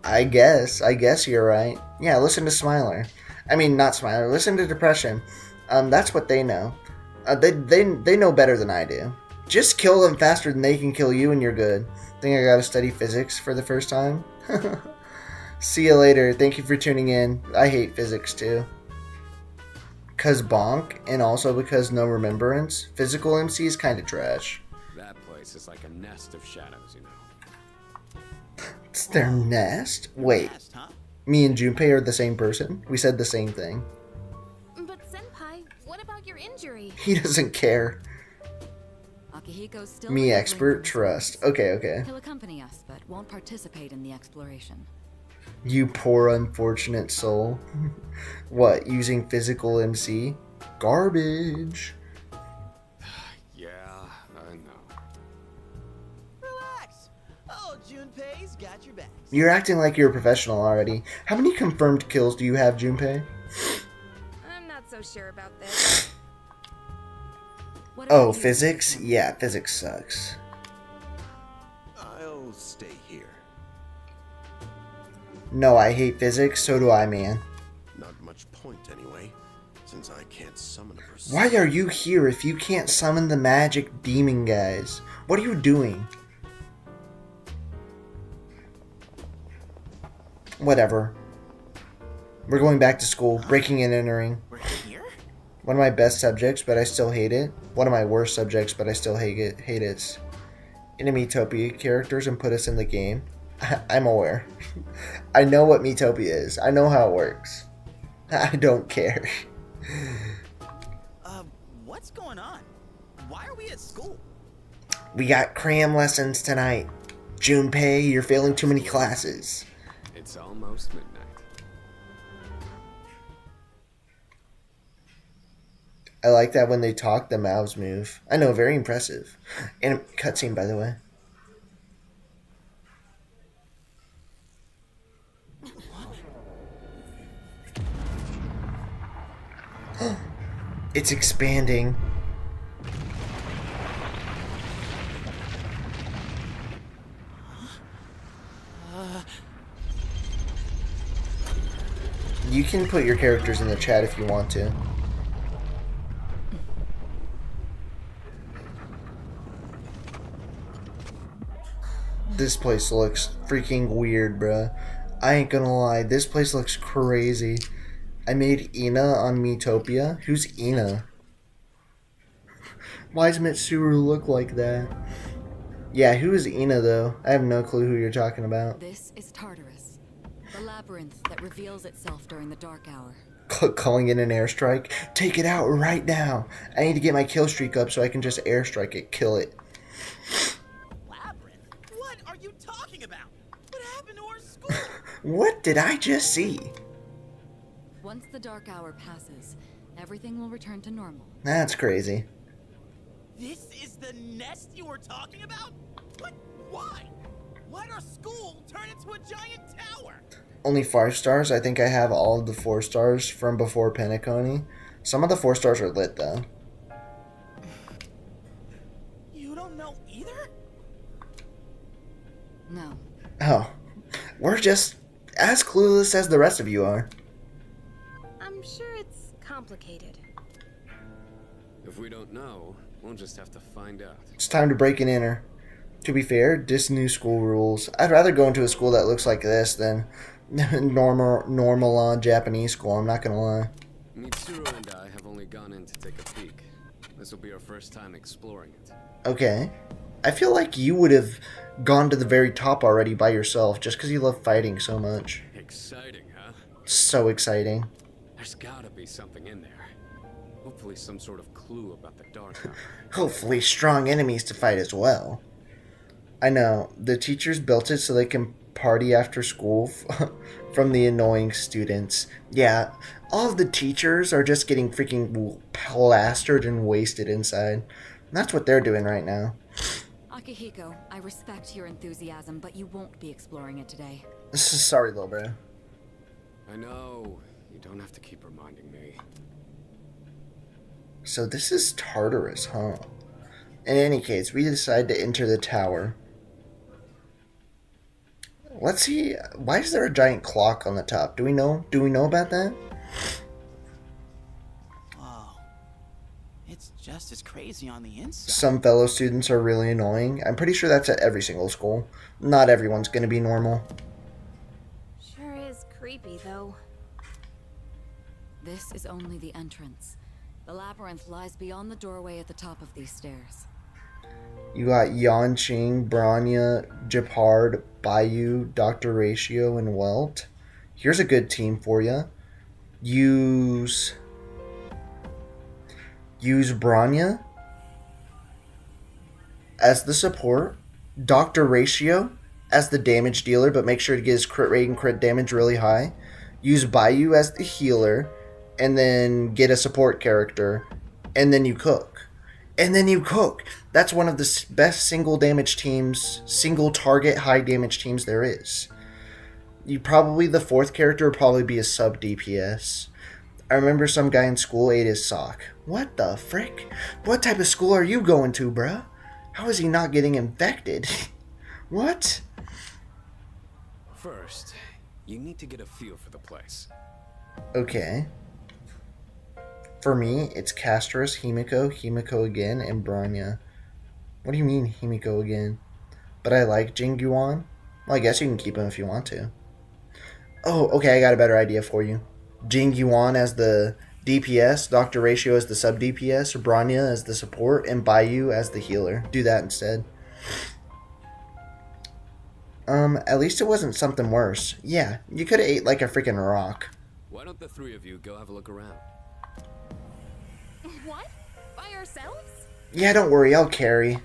I guess you're right. Yeah, listen to Smiler. I mean, not Smiler, listen to Depression. That's what they know. They know better than I do. Just kill them faster than they can kill you and you're good. Think I gotta study physics for the first time? See you later. Thank you for tuning in. I hate physics too. Cause bonk, and also because no remembrance. Physical MC is kinda trash. That place is like a nest of shadows, you know. It's their nest? Wait, Fast, huh? me and Junpei are the same person? We said the same thing. But Senpai, what about your injury? He doesn't care. Akihiko's still Me recovering expert from his trust. wounds. Okay, okay. He'll accompany us, but won't participate in the exploration. You poor unfortunate soul. What, using physical MC? Garbage. Yeah, I know. Relax. Oh, Junpei's got your back. You're acting like you're a professional already. How many confirmed kills do you have, Junpei? I'm not so sure about this. What about Oh, you, physics? Kim? Yeah, physics sucks. I'll stay here. No, I hate physics, so do I, man. Not much point anyway, since I can't summon a person. Why are you here if you can't summon the magic demon guys? What are you doing? Whatever. We're going back to school, breaking and entering. We're here? One of my best subjects, but I still hate it. One of my worst subjects, but I still hate it. Miitopia characters and put us in the game. I'm aware. I know what Miitopia is. I know how it works. I don't care. What's going on? Why are we at school? We got cram lessons tonight. Junpei, you're failing too many classes. It's almost midnight. I like that when they talk, the mouths move. I know, very impressive. And cutscene, by the way. It's expanding. You can put your characters in the chat if you want to. This place looks freaking weird, bruh. I ain't gonna lie, this place looks crazy. I made Ina on Miitopia. Who's Ina? Why does Mitsuru look like that? Yeah, who is Ina though? I have no clue who you're talking about. This is Tartarus, the labyrinth that reveals itself during the dark hour. Calling in an airstrike? Take it out right now. I need to get my kill streak up so I can just airstrike it, kill it. Labyrinth? What are you talking about? What happened to our school? What did I just see? Once the dark hour passes, everything will return to normal. That's crazy. This is the nest you were talking about? But why? Why'd our school turn into a giant tower? Only 5 stars. I think I have all of the 4 stars from before Penacony. Some of the 4 stars are lit though. You don't know either? No. Oh, we're just as clueless as the rest of you are. I'm sure it's complicated. If we don't know, we'll just have to find out. It's time to break and enter. To be fair, this new school rules. I'd rather go into a school that looks like this than normal Japanese school, I'm not gonna lie. Mitsuru and I have only gone in to take a peek. This will be our first time exploring it. Okay. I feel like you would have gone to the very top already by yourself just because you love fighting so much. Exciting, huh? So exciting. There's gotta be something in there. Hopefully some sort of clue about the dark hour. Hopefully strong enemies to fight as well. I know, the teachers built it so they can party after school from the annoying students. Yeah, all of the teachers are just getting freaking plastered and wasted inside. That's what they're doing right now. Akihiko, I respect your enthusiasm, but you won't be exploring it today. Sorry, little bro. I know. You don't have to keep reminding me. So this is Tartarus, huh? In any case, we decide to enter the tower. Let's see. Why is there a giant clock on the top? Do we know? Do we know about that? Whoa. It's just as crazy on the inside. Some fellow students are really annoying. I'm pretty sure that's at every single school. Not everyone's gonna be normal. Sure is creepy, though. This is only the entrance. The labyrinth lies beyond the doorway at the top of these stairs. You got Yanqing, Bronya, Gepard, Bayou, Dr. Ratio, and Welt. Here's a good team for you. Use Bronya. as the support, Dr. Ratio as the damage dealer, but make sure to get his crit rate and crit damage really high. Use Bayou as the healer, and then get a support character, and then you cook. And then you cook. That's one of the best single damage teams, single target high damage teams there is. You probably, the fourth character would probably be a sub DPS. I remember some guy in school ate his sock. What the frick? What type of school are you going to, bruh? How is he not getting infected? What? First, you need to get a feel for the place. Okay. For me, it's Castros, Himiko, Himiko again, and Bronya. What do you mean, Himiko again? But I like Jingyuan? Well, I guess you can keep him if you want to. Oh, okay, I got a better idea for you. Jingyuan as the DPS, Dr. Ratio as the sub DPS, Bronya as the support, and Bayou as the healer. Do that instead. At least it wasn't something worse. Yeah, you could have ate like a freaking rock. Why don't the three of you go have a look around? What? By ourselves? Yeah, don't worry, I'll carry.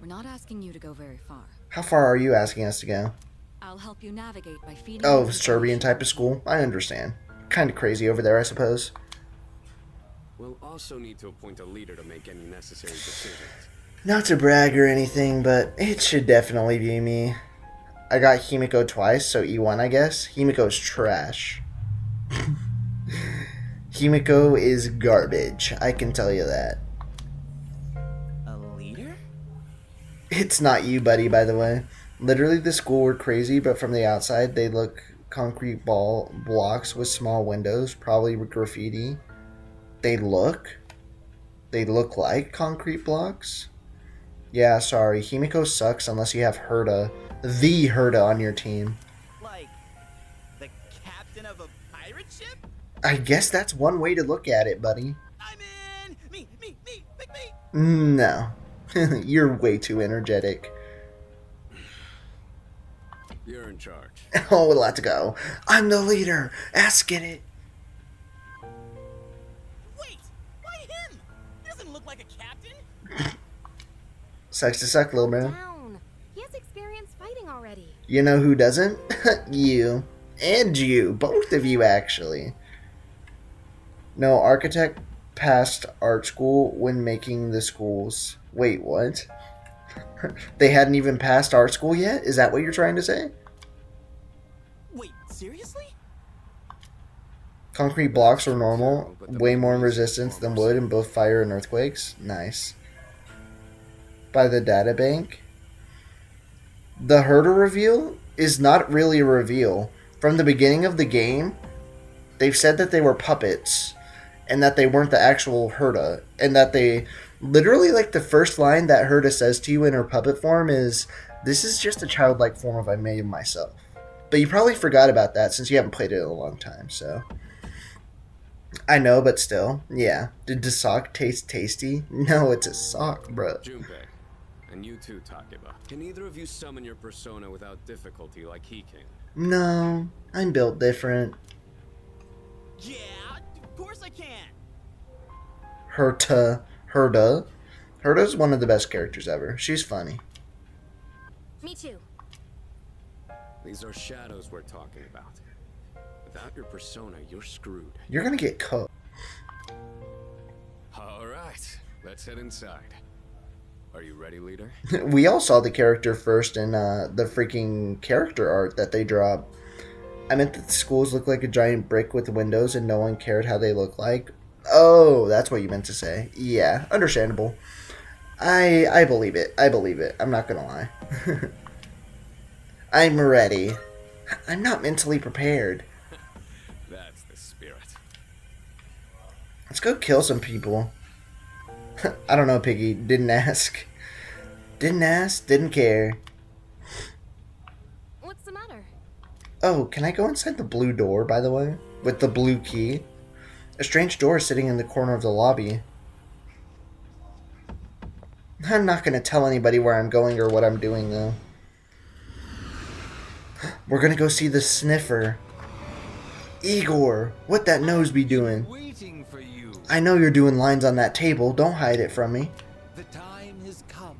We're not asking you to go very far. How far are you asking us to go? I'll help you navigate by feeding. Oh, you Serbian information. type of school? I understand. Kind of crazy over there, I suppose. We'll also need to appoint a leader to make any necessary decisions. Not to brag or anything, but it should definitely be me. I got Himiko twice, so E1 I guess. Himiko's trash. Himiko is garbage, I can tell you that. A leader? It's not you, buddy, by the way. Literally, the school were crazy, but from the outside, they look concrete blocks with small windows, probably with graffiti. They look like concrete blocks. Yeah, sorry. Himiko sucks unless you have Herta, the Herta on your team. Like, the captain of a pirate ship? I guess that's one way to look at it, buddy. I'm in! Me, pick me! No. You're way too energetic. You're in charge. Oh, let's go. I'm the leader. Ask it. Wait! Why him? He doesn't look like a captain! Sucks to suck, little man. Down. He has experience fighting already. You know who doesn't? You. And you. Both of you, actually. No, architect passed art school when making the schools. Wait, what? They hadn't even passed art school yet? Is that what you're trying to say? Wait, seriously? Concrete blocks are normal, way more resistance than wood in both fire and earthquakes. Nice. By the data bank. The Herta reveal is not really a reveal. From the beginning of the game, they've said that they were puppets and that they weren't the actual Herta, and that they literally, like, the first line that Herta says to you in her puppet form is, "This is just a childlike form of I made myself." But you probably forgot about that since you haven't played it in a long time, so. I know, but still. Yeah. Did the sock taste tasty? No, it's a sock, bro. Junpei, and you too, Takeba. Can either of you summon your persona without difficulty like he can? No, I'm built different. Yeah, of course I can! Herta. Herta's one of the best characters ever. She's funny. Me too. These are shadows we're talking about. Without your persona, you're screwed. You're gonna get cooked. All right, let's head inside. Are you ready, leader? We all saw the character first in the freaking character art that they dropped. I meant that the schools look like a giant brick with windows and no one cared how they look like. Oh, that's what you meant to say. Yeah, understandable. I believe it. I believe it. I'm not gonna lie. I'm ready. I'm not mentally prepared. That's the spirit. Let's go kill some people. I don't know, Piggy. Didn't ask. Didn't ask, didn't care. What's the matter? Oh, can I go inside the blue door, by the way? With the blue key? A strange door is sitting in the corner of the lobby. I'm not going to tell anybody where I'm going or what I'm doing, though. We're going to go see the sniffer. Igor, what that nose be doing? Waiting for you. I know you're doing lines on that table. Don't hide it from me. The time has come.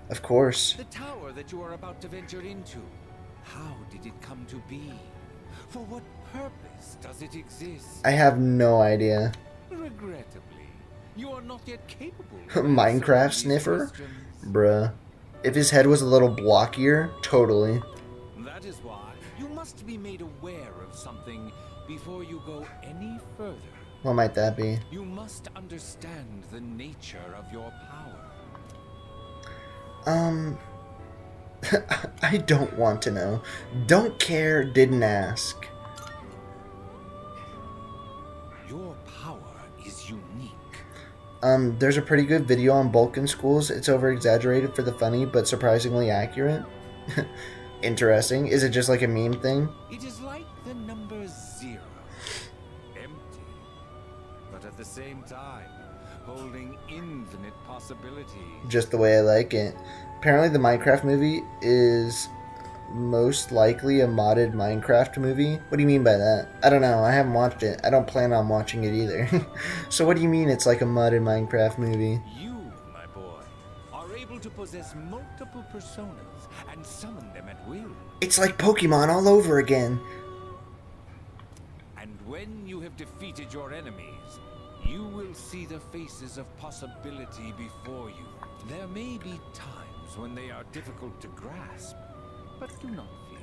Of course. The tower that you are about to venture into. How did it come to be? For what purpose does it exist? I have no idea. Regrettably, you are not yet capable of Minecraft answering these sniffer? questions. Bruh. If his head was a little blockier, totally. That is why you must be made aware of something before you go any further. What might that be? You must understand the nature of your power. I don't want to know. Don't care, didn't ask. Your power is unique. There's a pretty good video on Vulcan schools. It's over exaggerated for the funny, but surprisingly accurate. Interesting. Is it just like a meme thing? It is like the number 0. Empty. But at the same time, holding infinite possibilities. Just the way I like it. Apparently the Minecraft movie is most likely a modded Minecraft movie. What do you mean by that? I don't know. I haven't watched it. I don't plan on watching it either. So what do you mean it's like a modded Minecraft movie? You, my boy, are able to possess multiple personas and summon them at will. It's like Pokemon all over again. And when you have defeated your enemies, you will see the faces of possibility before you. There may be times when they are difficult to grasp, but do not fear.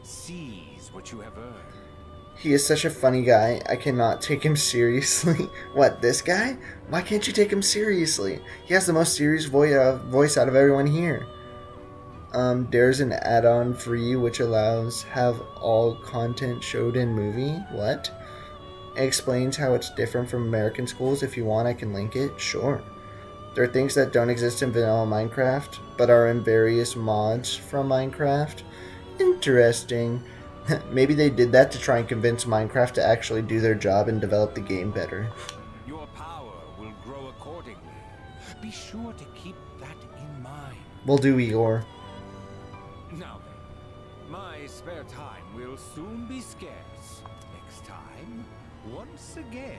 Seize what you have earned. He is such a funny guy. I cannot take him seriously. What, this guy? Why can't you take him seriously? He has the most serious voice out of everyone here. There's an add-on for you which allows have all content showed in movie. What? It explains how it's different from American schools. If you want, I can link it. Sure. There are things that don't exist in vanilla Minecraft, but are in various mods from Minecraft. Interesting. Maybe they did that to try and convince Minecraft to actually do their job and develop the game better. Your power will grow accordingly. Be sure to keep that in mind. Will do, Igor. Now then, my spare time will soon be scarce. Next time, once again,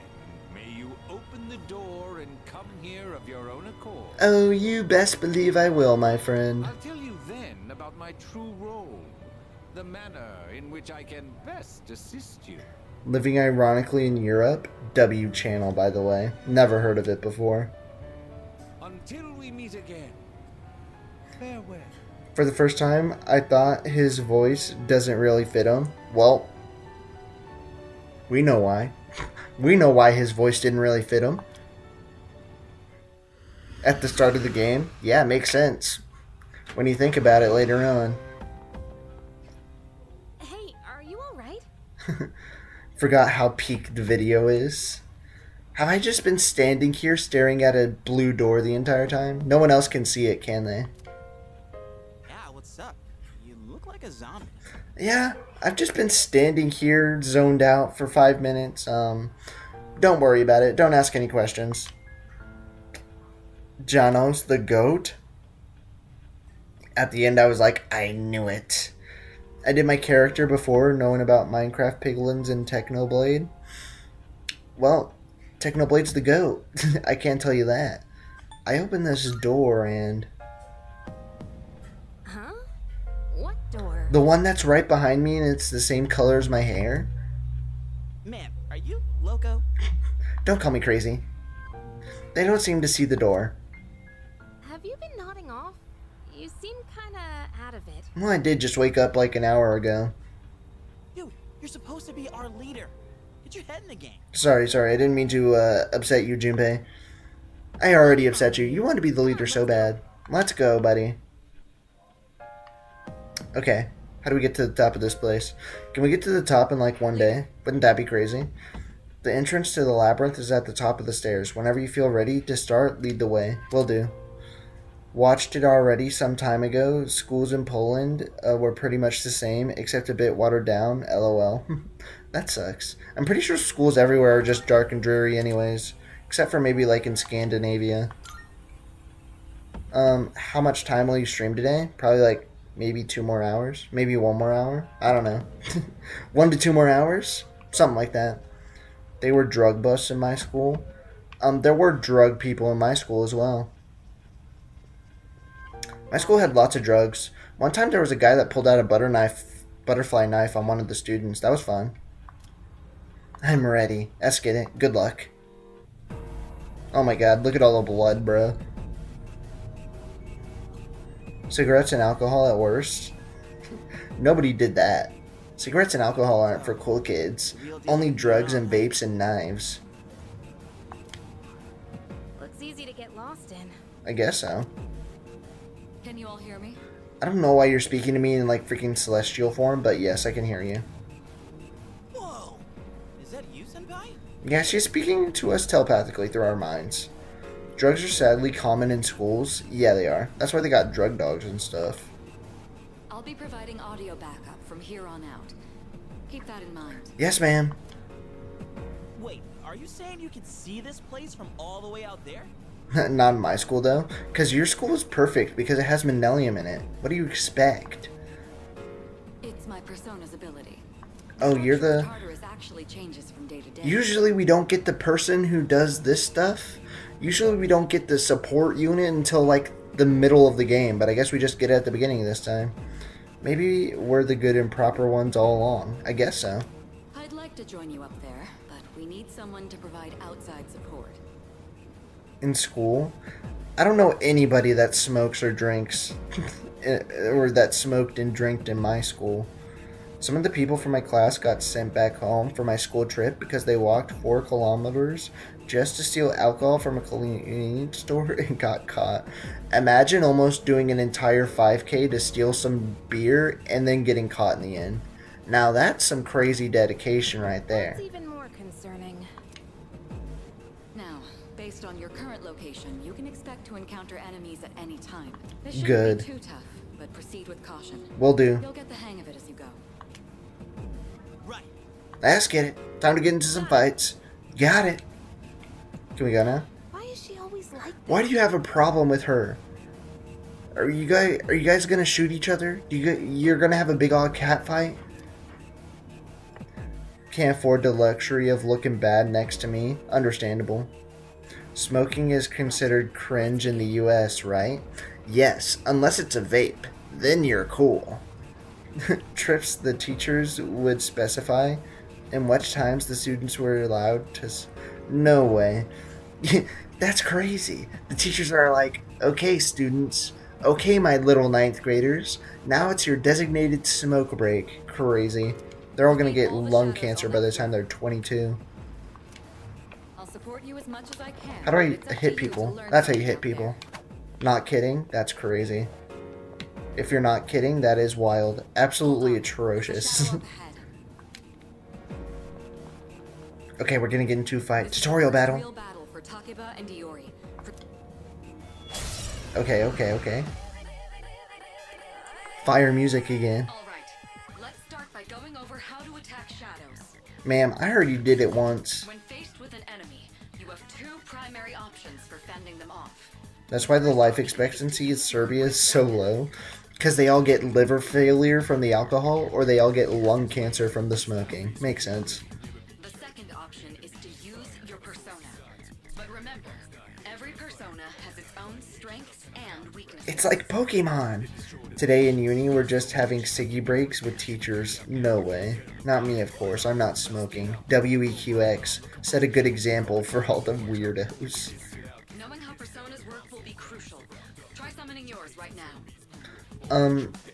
may you open the door and come here of your own accord. Oh, you best believe I will, my friend. I'll tell you then about my true role, the manner in which I can best assist you. Living ironically in Europe? W channel, by the way. Never heard of it before. Until we meet again, farewell. For the first time, I thought his voice doesn't really fit him. Well, we know why. We know why his voice didn't really fit him. At the start of the game, yeah, it makes sense. When you think about it later on. Hey, are you alright? Forgot how peak the video is. Have I just been standing here staring at a blue door the entire time? No one else can see it, can they? Yeah, what's up? You look like a zombie. Yeah, I've just been standing here zoned out for 5 minutes. Don't worry about it. Don't ask any questions. Janos the goat. At the end I was like, I knew it. I did my character before knowing about Minecraft Piglins and Technoblade. Well, Technoblade's the goat. I can't tell you that. I opened this door and... Huh? What door? The one that's right behind me and it's the same color as my hair. Man, are you loco? Don't call me crazy. They don't seem to see the door. Have you been nodding off? You seem kinda out of it. Well, I did just wake up like an hour ago. Dude, you're supposed to be our leader. Get your head in the game. Sorry, I didn't mean to upset you, Junpei. I already upset you. You want to be the leader so bad. Let's go, buddy. Okay, how do we get to the top of this place? Can we get to the top in like one day? Wouldn't that be crazy? The entrance to the labyrinth is at the top of the stairs. Whenever you feel ready to start, lead the way. Will do. Watched it already some time ago. Schools in Poland were pretty much the same, except a bit watered down. LOL. That sucks. I'm pretty sure schools everywhere are just dark and dreary anyways. Except for maybe like in Scandinavia. How much time will you stream today? Probably like maybe 2 more hours. Maybe 1 more hour. I don't know. 1 to 2 more hours? Something like that. They were drug busts in my school. There were drug people in my school as well. My school had lots of drugs. One time there was a guy that pulled out a butterfly knife on one of the students. That was fun. I'm ready. Let's get it. Good luck. Oh my god, look at all the blood, bro. Cigarettes and alcohol at worst. Nobody did that. Cigarettes and alcohol aren't for cool kids. Only drugs and vapes and knives. Looks easy to get lost in. I guess so. Can you all hear me? I don't know why you're speaking to me in like freaking celestial form, but yes, I can hear you. Whoa! Is that you, Senpai? Yeah, she's speaking to us telepathically through our minds. Drugs are sadly common in schools. Yeah, they are. That's why they got drug dogs and stuff. I'll be providing audio backup from here on out. Keep that in mind. Yes, ma'am. Wait, are you saying you can see this place from all the way out there? Not in my school, though. Because your school is perfect because it has Millennium in it. What do you expect? It's my persona's ability. Oh, you're the... Tartarus actually changes from day to day. Usually we don't get the person who does this stuff. Usually we don't get the support unit until like the middle of the game, but I guess we just get it at the beginning this time. Maybe we're the good and proper ones all along. I guess so. I'd like to join you up there, but we need someone to provide outside support. In school, I don't know anybody that smokes or drinks, or that smoked and drinked in my school. Some of the people from my class got sent back home for my school trip because they walked 4 kilometers just to steal alcohol from a convenience store and got caught. Imagine almost doing an entire 5K to steal some beer and then getting caught in the end. Now that's some crazy dedication right there. That's even more concerning. Now, based on your current location, you can expect to encounter enemies at any time. This shouldn't Good. be too tough, but proceed with caution. Will do. You'll get the hang of it as you go. Right. Let's get it. Time to get into some fights. Got it. Can we go now? Why is she always like that? Why do you have a problem with her? Are you guys gonna shoot each other? You're gonna have a big old cat fight? Can't afford the luxury of looking bad next to me. Understandable. Smoking is considered cringe in the US, right? Yes, unless it's a vape. Then you're cool. Trips the teachers would specify and what times the students were allowed to... No way. That's crazy. The teachers are like, okay, students. Okay, my little 9th graders. Now it's your designated smoke break. Crazy. They're all gonna get lung cancer by the time they're 22. I'll support you as much as I can. How do I It's up to hit you to people? learn That's how you something hit out there. people. Not kidding. That's crazy. If you're not kidding, that is wild. Absolutely Hold on. atrocious. The shadow up ahead. Okay, we're gonna get into a fight. This is Tutorial the first battle. real battle for Takeba and Iori. Okay. Fire music again. All right. Let's start by going over how to attack shadows. Ma'am, I heard you did it once. When faced with an enemy, you have 2 primary options for fending them off. That's why the life expectancy in Serbia is so low. Because they all get liver failure from the alcohol, or they all get lung cancer from the smoking. Makes sense. The second option is to use your persona. But remember, every persona has its own strengths and weaknesses. It's like Pokemon. Today in uni, we're just having ciggy breaks with teachers. No way. Not me, of course. I'm not smoking. WEQX set a good example for all the weirdos. Knowing how personas work will be crucial. Try summoning yours right now.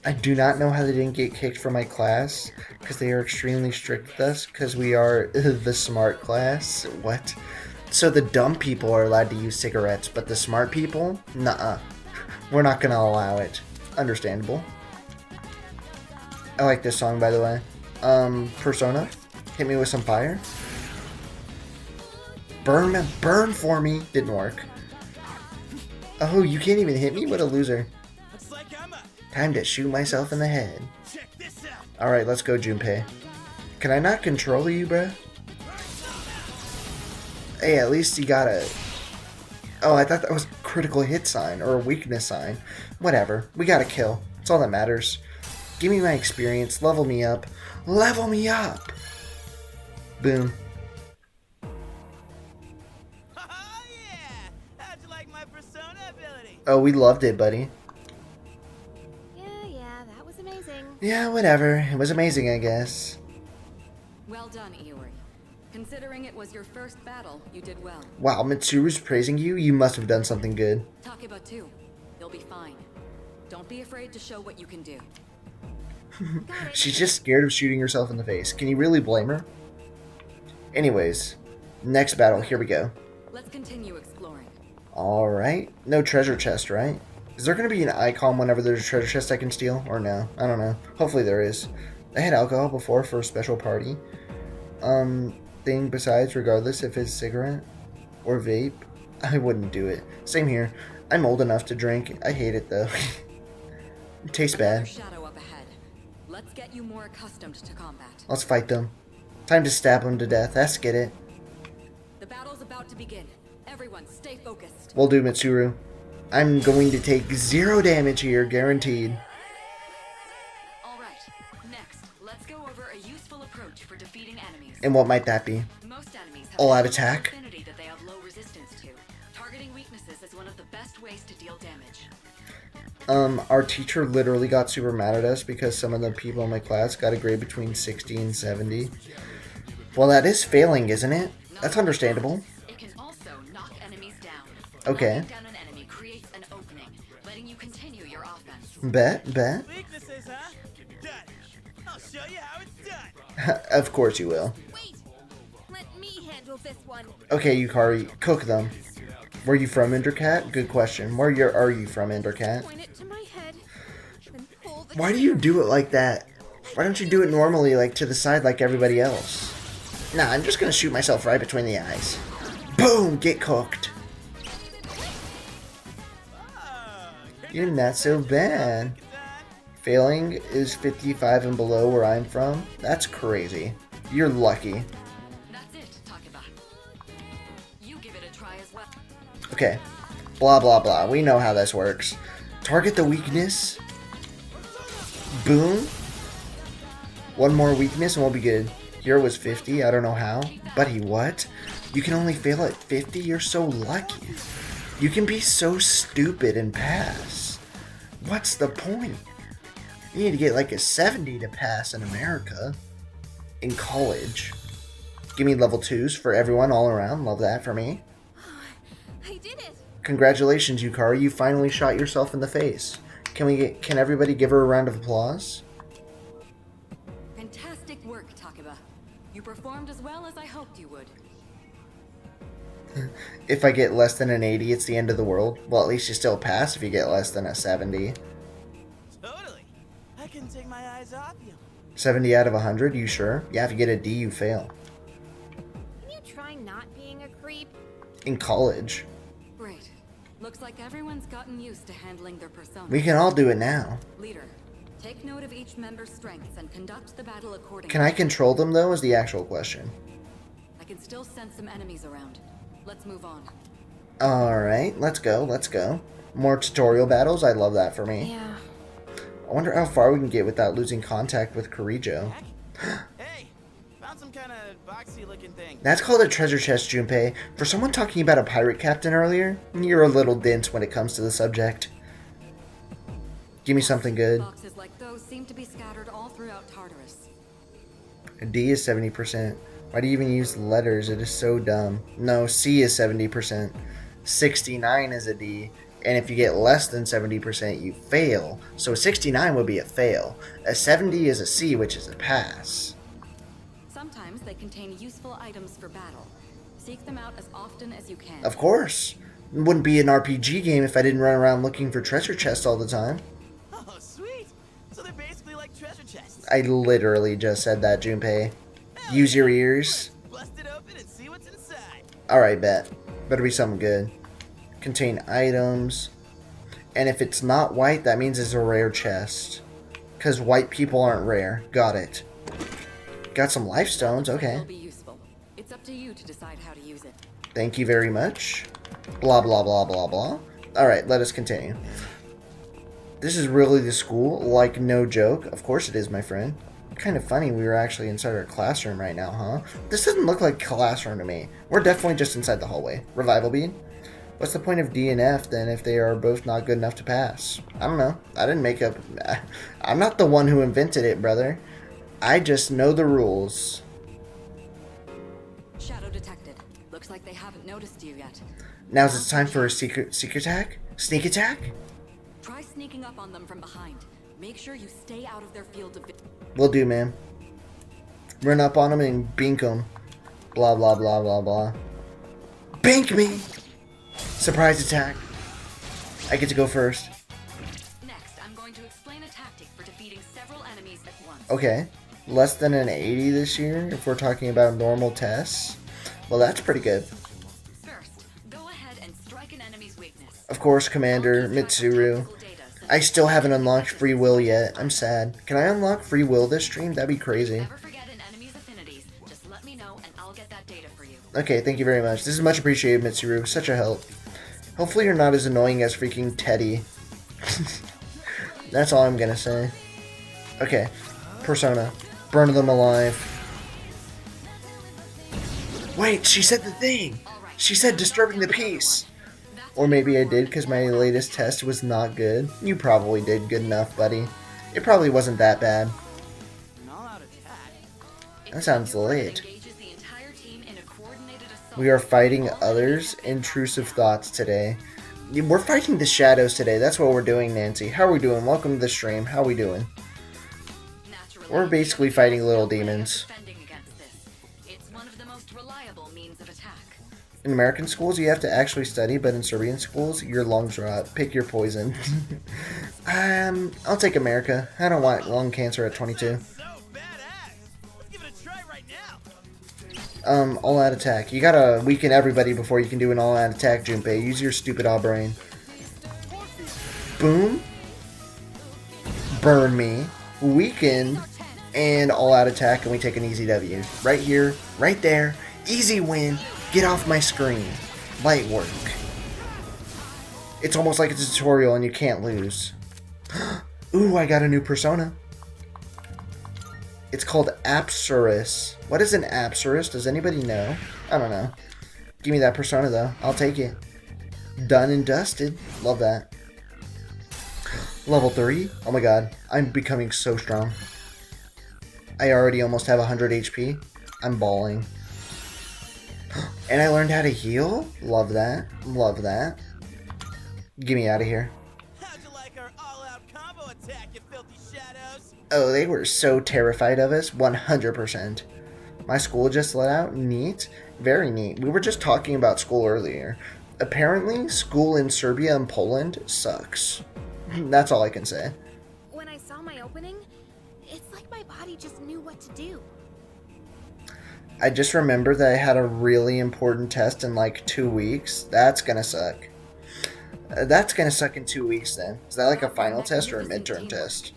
I do not know how they didn't get kicked from my class, because they are extremely strict with us, because we are the smart class. What? So the dumb people are allowed to use cigarettes, but the smart people? Nuh-uh. We're not gonna allow it. Understandable. I like this song, by the way. Persona, hit me with some fire. Burn for me. Didn't work. Oh, you can't even hit me? What a loser. Looks like I'm up. Time to shoot myself in the head. Check this out. Alright, let's go, Junpei. Can I not control you, bruh? Hey, at least you got a... Oh, I thought that was a critical hit sign, or a weakness sign. Whatever. We got a kill. That's all that matters. Give me my experience. Level me up. Level me up! Boom. Oh yeah! How'd you like my persona ability? Oh, we loved it, buddy. Yeah, whatever. It was amazing, I guess. Well done, Iori. Considering it was your first battle, you did well. Wow, Mitsuru's praising you? You must have done something good. Takeba too. You'll be fine. Don't be afraid to show what you can do. She's just scared of shooting herself in the face. Can you really blame her? Anyways, next battle. Here we go. Let's continue exploring. Alright. No treasure chest, right? Is there going to be an icon whenever there's a treasure chest I can steal? Or no? I don't know. Hopefully there is. I had alcohol before for a special party. Thing besides, regardless if it's cigarette or vape, I wouldn't do it. Same here. I'm old enough to drink. I hate it though. It tastes Another bad. shadow up ahead. Let's get you more accustomed to combat. Let's fight them. Time to stab them to death. Let's get it. The battle's about to begin. Everyone, stay focused. We'll do, Mitsuru. I'm going to take 0 damage here, guaranteed. Alright, next, let's go over a useful approach for defeating enemies. And what might that be? Most enemies have All-out a attack? affinity that they have low resistance to. Targeting weaknesses is one of the best ways to deal damage. Our teacher literally got super mad at us because some of the people in my class got a grade between 60 and 70. Well, that is failing, isn't it? That's understandable. It can also knock enemies down. Okay. Knocking down an enemy creates an opening, letting you continue your offense. Bet. Weaknesses, huh? Done. I'll show you how it's done. Of course you will. Wait! Let me handle this one. Okay, Yukari, cook them. Where you from, Endercat? Good question. Where are you from, Endercat? Point it to my head, then pull the Why do you do it like that? Why don't you do it normally, like to the side like everybody else? Nah, I'm just gonna shoot myself right between the eyes. Boom! Get cooked. You're not so bad. Failing is 55 and below where I'm from. That's crazy. You're lucky. That's it, Takeba. You give it a try as well. Okay. Blah, blah, blah. We know how this works. Target the weakness. Boom. One more weakness and we'll be good. Here was 50. I don't know how. Buddy, what? You can only fail at 50? You're so lucky. You can be so stupid and pass. What's the point? You need to get like a 70 to pass in America. In college. Give me level 2s for everyone all around. Love that for me. I did it! Congratulations, Yukari. You finally shot yourself in the face. Can everybody give her a round of applause? Fantastic work, Takeba. You performed as well as I hoped you would. If I get less than an 80, it's the end of the world. Well, at least you still pass if you get less than a 70. Totally. I can take my eyes off you. 70 out of 100, you sure? Yeah, if you get a D, you fail. Can you try not being a creep? In college. Great. Looks like everyone's gotten used to handling their persona. We can all do it now. Leader, take note of each member's strengths and conduct the battle accordingly. Can I control them, though, is the actual question. I can still sense some enemies around. Let's move on. Alright, let's go. More tutorial battles, I love that for me. Yeah. I wonder how far we can get without losing contact with Kirijo. Hey, found some kind of boxy looking thing. That's called a treasure chest, Junpei. For someone talking about a pirate captain earlier, you're a little dense when it comes to the subject. Give me something good. Boxes like those seem to be scattered all throughout Tartarus. A D is 70%. Why do you even use letters? It is so dumb. No, C is 70%. 69 is a D. And if you get less than 70%, you fail. So a 69 would be a fail. A 70 is a C, which is a pass. Sometimes they contain useful items for battle. Seek them out as often as you can. Of course. It wouldn't be an RPG game if I didn't run around looking for treasure chests all the time. Oh, sweet. So they're basically like treasure chests. I literally just said that, Junpei. Use your ears. Bust it open and see what's inside. Alright, bet. Better be something good. Contain items. And if it's not white, that means it's a rare chest. Because white people aren't rare. Got it. Got some life stones, okay. Will be useful. It's up to you to decide how to use it. Thank you very much. Blah, blah, blah, blah, blah. Alright, let us continue. This is really the school, like no joke. Of course it is, my friend. Kind of funny we were actually inside our classroom right now, huh? This doesn't look like a classroom to me. We're definitely just inside the hallway. Revival bean. What's the point of D and F then if they are both not good enough to pass? I don't know. I didn't make up. I'm not the one who invented it, brother. I just know the rules. Shadow detected. Looks like they haven't noticed you yet. Now's it's time for a sneak attack? Sneak attack? Try sneaking up on them from behind. Make sure you stay out of their field of vision. Will do, man. Run up on them and bink them. Blah, blah, blah, blah, blah. Bink me! Surprise attack. I get to go first. Next, I'm going to explain a tactic for defeating several enemies at once. Okay. Less than an 80 this year, if we're talking about normal tests. Well, that's pretty good. First, go ahead and strike an enemy's weakness. Of course, Commander Mitsuru. I still haven't unlocked free will yet. I'm sad. Can I unlock free will this stream? That'd be crazy. Never forget an enemy's affinities. Just let me know and I'll get that data for you. Okay, thank you very much. This is much appreciated, Mitsuru. Such a help. Hopefully you're not as annoying as freaking Teddy. That's all I'm gonna say. Okay. Persona. Burn them alive. Wait, she said the thing! She said disturbing the peace! Or maybe I did because my latest test was not good. You probably did good enough, buddy. It probably wasn't that bad. An all-out attack? That sounds lit. Engages the entire team in a coordinated assault. We are fighting others' intrusive thoughts today. We're fighting the shadows today. That's what we're doing, Nancy. How are we doing? Welcome to the stream. How are we doing? Naturally, We're basically fighting little demons. defending against this. It's one of the most reliable means of attack. In American schools, you have to actually study, but in Serbian schools, your lungs rot. Pick your poison. I'll take America. I don't want lung cancer at 22. So badass! Let's give it a try right now! All-out attack. You gotta weaken everybody before you can do an all-out attack, Junpei. Use your stupid all-brain. Boom. Burn me. Weakened. And all-out attack, and we take an easy W. Right here. Right there. Easy win. Get off my screen. Light work. It's almost like it's a tutorial and you can't lose. Ooh, I got a new persona. It's called Apsurus. What is an Apsurus? Does anybody know? I don't know. Give me that persona though. I'll take it. Done and dusted. Love that. Level 3. Oh my god. I'm becoming so strong. I already almost have 100 HP. I'm balling. And I learned how to heal? Love that. Love that. Get me out of here. How'd you like our all-out combo attack, you filthy shadows? Oh, they were so terrified of us. 100%. My school just let out? Neat. Very neat. We were just talking about school earlier. Apparently, school in Serbia and Poland sucks. That's all I can say. When I saw my opening, it's like my body just knew what to do. I just remember that I had a really important test in like 2 weeks. That's gonna suck. That's gonna suck in 2 weeks then. Is that like a final test or a midterm test?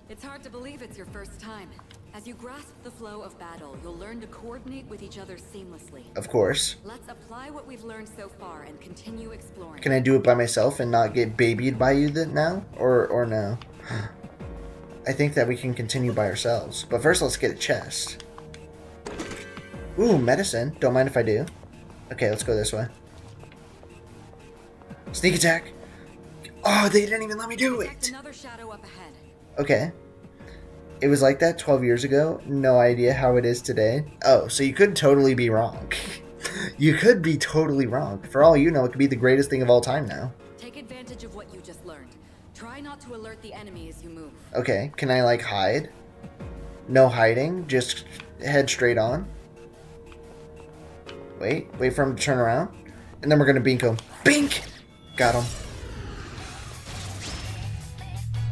It's hard to believe it's your first time. As you grasp the flow of battle, you'll learn to coordinate with each other seamlessly. Of course. Let's apply what we've learned so far and continue exploring. Can I do it by myself and not get babied by you now? Or no? I think that we can continue by ourselves. But first let's get a chest. Ooh, medicine. Don't mind if I do. Okay, let's go this way. Sneak attack. Oh, they didn't even let me do Detect it. another shadow up ahead. Okay. It was like that 12 years ago. No idea how it is today. Oh, so you could totally be wrong. You could be totally wrong. For all you know, it could be the greatest thing of all time now. Take advantage of what you just learned. Try not to alert the enemy as you move. Okay, can I like hide? No hiding, just head straight on. Wait for him to turn around. And then we're gonna bink him. Bink! Got him.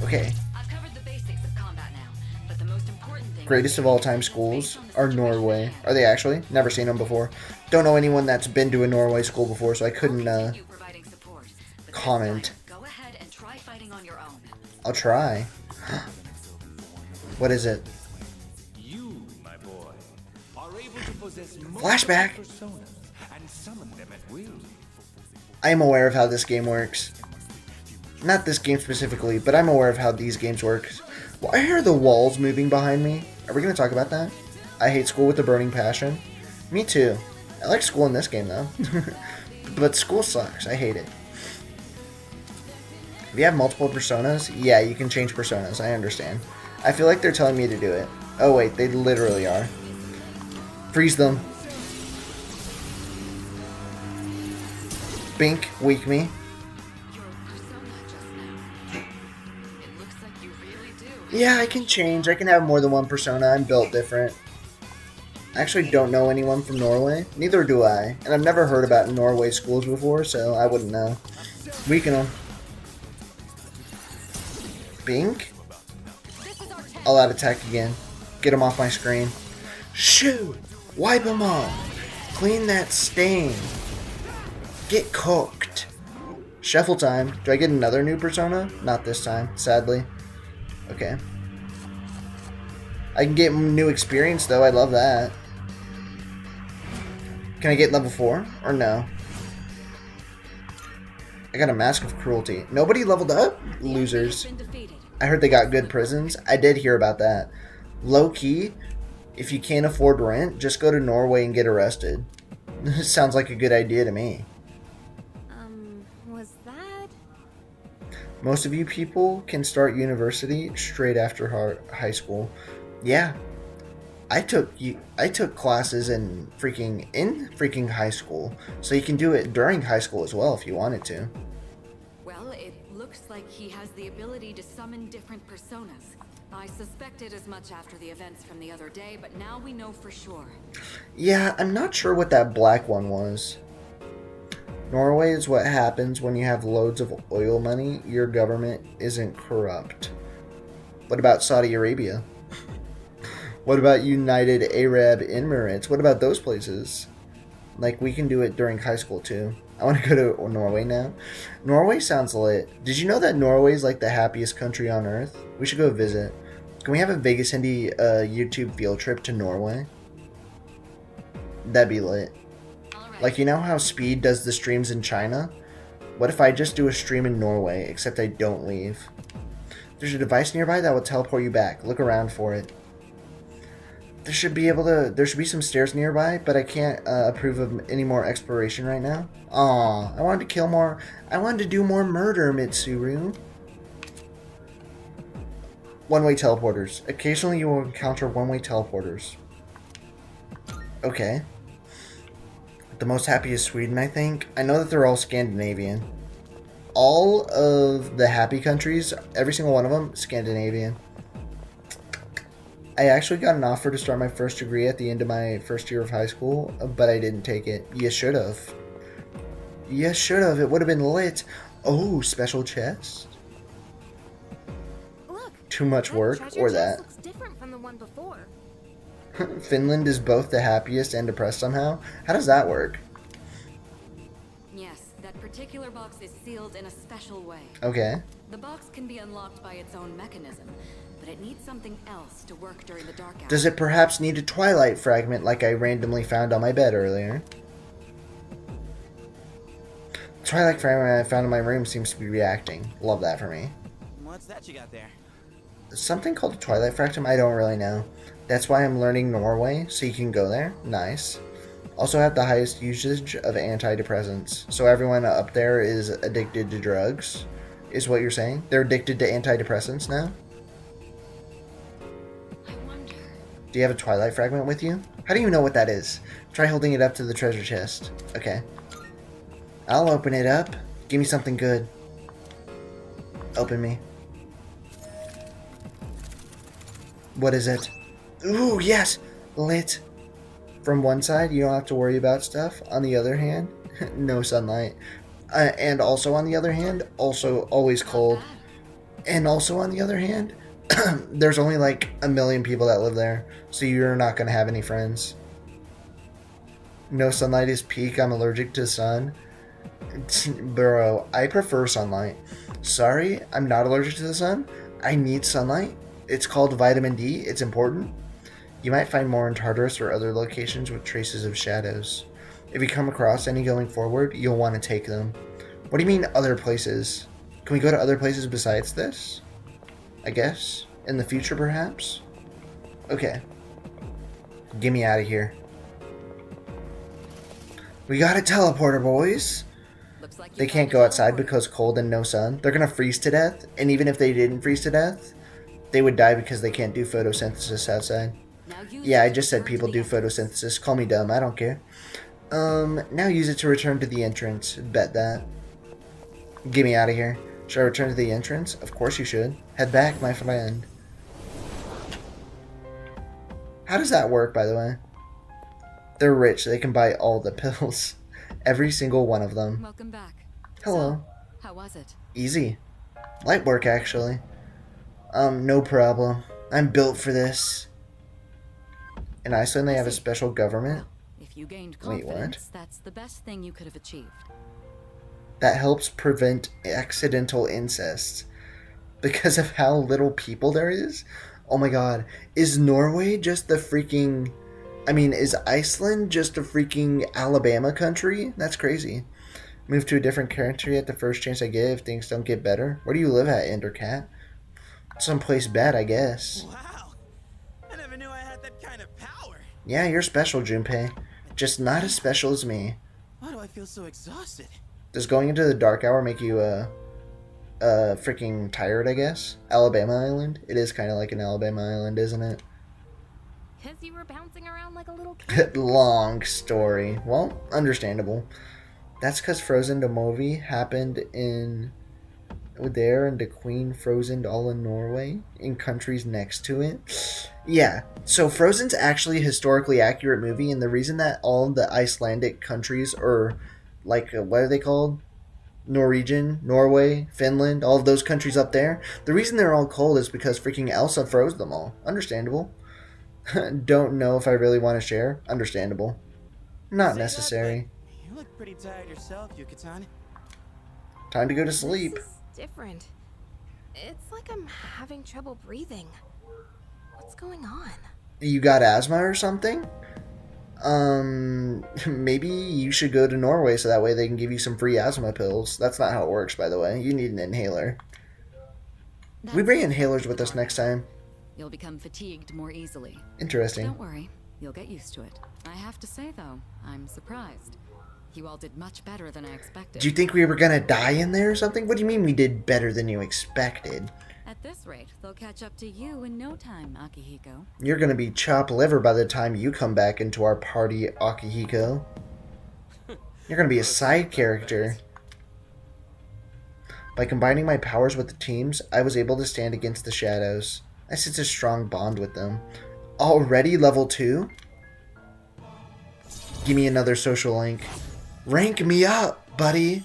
Okay. I've covered the basics of combat now, but the most important thing Greatest of all time schools are Norway. Are they actually? Never seen them before. Don't know anyone that's been to a Norway school before, so I couldn't continue providing support. But this comment. time, go ahead and try fighting on your own. I'll try. What is it? You, my boy, are able to possess Flashback. personas and summon them at will. I am aware of how this game works. Not this game specifically, but I'm aware of how these games work. Well, I hear the walls moving behind me. Are we going to talk about that? I hate school with a burning passion. Me too. I like school in this game, though. But school sucks. I hate it. If you have multiple personas, yeah, you can change personas. I understand. I feel like they're telling me to do it. Oh wait, they literally are. Freeze them. Bink, weak me. Your persona just now. It looks like you really do. Yeah, I can change. I can have more than one persona. I'm built different. I actually don't know anyone from Norway. Neither do I. And I've never heard about Norway schools before, so I wouldn't know. Weaken them. Bink. I'll out attack again. Get him off my screen. Shoot! Wipe him off! Clean that stain. Get cooked. Shuffle time. Do I get another new persona? Not this time, sadly. Okay. I can get new experience though, I love that. Can I get level 4? Or no? I got a Mask of Cruelty. Nobody leveled up? Losers. I heard they got good prisons. I did hear about that. Low key, if you can't afford rent, just go to Norway and get arrested. Sounds like a good idea to me. Was that? Most of you people can start university straight after high school. Yeah. I took classes in freaking high school. So you can do it during high school as well if you wanted to. Well, it looks like he has the ability to summon different personas. I suspected as much after the events from the other day, but now we know for sure. Yeah, I'm not sure what that black one was. Norway is what happens when you have loads of oil money. Your government isn't corrupt. What about Saudi Arabia? What about United Arab Emirates? What about those places? Like, we can do it during high school too. I want to go to Norway now. Norway sounds lit. Did you know that Norway is like the happiest country on earth? We should go visit. Can we have a Vegas Indy YouTube field trip to Norway? That'd be lit. Like, you know how Speed does the streams in China? What if I just do a stream in Norway, except I don't leave? There's a device nearby that will teleport you back. Look around for it. There should be some stairs nearby, but I can't approve of any more exploration right now. Aw, I wanted to kill more. I wanted to do more murder, Mitsuru. One-way teleporters. Occasionally you will encounter one-way teleporters. Okay. The most happy is Sweden, I think. I know that they're all Scandinavian. All of the happy countries, every single one of them, Scandinavian. I actually got an offer to start my first degree at the end of my first year of high school, but I didn't take it. You should have. You should have. It would have been lit. Oh, special chest. Look. Too much work, or that. Looks different from the one before. Finland is both the happiest and depressed somehow? How does that work? Yes, that particular box is sealed in a special way. Okay. The box can be unlocked by its own mechanism, but it needs something else to work during the dark hour. Does it perhaps need a Twilight fragment like I randomly found on my bed earlier? The Twilight fragment I found in my room seems to be reacting. Love that for me. What's that you got there? Something called a Twilight fragment? I don't really know. That's why I'm learning Norway, so you can go there. Nice. Also have the highest usage of antidepressants. So everyone up there is addicted to drugs, is what you're saying? They're addicted to antidepressants now? I wonder. Do you have a Twilight fragment with you? How do you know what that is? Try holding it up to the treasure chest. Okay. I'll open it up. Give me something good. Open me. What is it? Ooh, yes! Lit. From one side, you don't have to worry about stuff. On the other hand, no sunlight. And also on the other hand, also always cold. And also on the other hand, there's only like 1 million people that live there. So you're not going to have any friends. No sunlight is peak. I'm allergic to sun. Bro, I prefer sunlight. Sorry, I'm not allergic to the sun. I need sunlight. It's called vitamin D. It's important. You might find more in Tartarus or other locations with traces of shadows. If you come across any going forward, you'll want to take them. What do you mean other places? Can we go to other places besides this? I guess? In the future, perhaps? Okay. Get me out of here. We got a teleporter, boys. Looks like They you can't found go a outside teleporter. because cold and no sun. They're gonna freeze to death, and even if they didn't freeze to death, they would die because they can't do photosynthesis outside. Now use Yeah, it I to just said return to people the do entrance. photosynthesis. Call me dumb, I don't care. Now use it to return to the entrance. Bet that. Get me out of here. Should I return to the entrance? Of course you should. Head back, my friend. How does that work, by the way? They're rich. They can buy all the pills. Every single one of them. Welcome back. Hello. So, how was it? Easy. Light work, actually. No problem. I'm built for this. In Iceland, they have a special government If you gained Wait, what? confidence, that's the best thing you could have achieved. that helps prevent accidental incest. Because of how little people there is? Oh my god. Is Norway just the freaking... is Iceland just a freaking Alabama country? That's crazy. Move to a different country at the first chance I get if things don't get better. Where do you live at, Endercat? Someplace bad, I guess. Wow. I never knew I had that kind of power. Yeah, you're special, Junpei. Just not as special as me. Why do I feel so exhausted? Does going into the dark hour make you, freaking tired, I guess? Alabama Island? It is kind of like an Alabama Island, isn't it? Because you were bouncing around like a little kid. Long story. Well, understandable. That's because Frozen the movie happened in there and the Queen Frozen all in Norway in countries next to it. Yeah, so Frozen's actually a historically accurate movie, and the reason that all the Icelandic countries are like what are they called? Norwegian, Norway, Finland, all of those countries up there. The reason they're all cold is because freaking Elsa froze them all. Understandable. Don't know if I really want to share. Understandable. Not Say that, necessary. but you look pretty tired yourself, Yucatan. Time to go to sleep. This is different. It's like I'm having trouble breathing. What's going on? You got asthma or something? Maybe you should go to Norway so that way they can give you some free asthma pills. That's not how it works, by the way. You need an inhaler. We bring inhalers with us next time. You'll become fatigued more easily. Interesting. Don't worry, you'll get used to it. I have to say, though, I'm surprised. You all did much better than I expected. Do you think we were gonna die in there or something? What do you mean we did better than you expected? At this rate, they'll catch up to you in no time, Akihiko. You're gonna be chopped liver by the time you come back into our party, Akihiko. You're gonna be a side character. By combining my powers with the teams, I was able to stand against the shadows. I sense a strong bond with them. Already level 2? Give me another social link. Rank me up, buddy.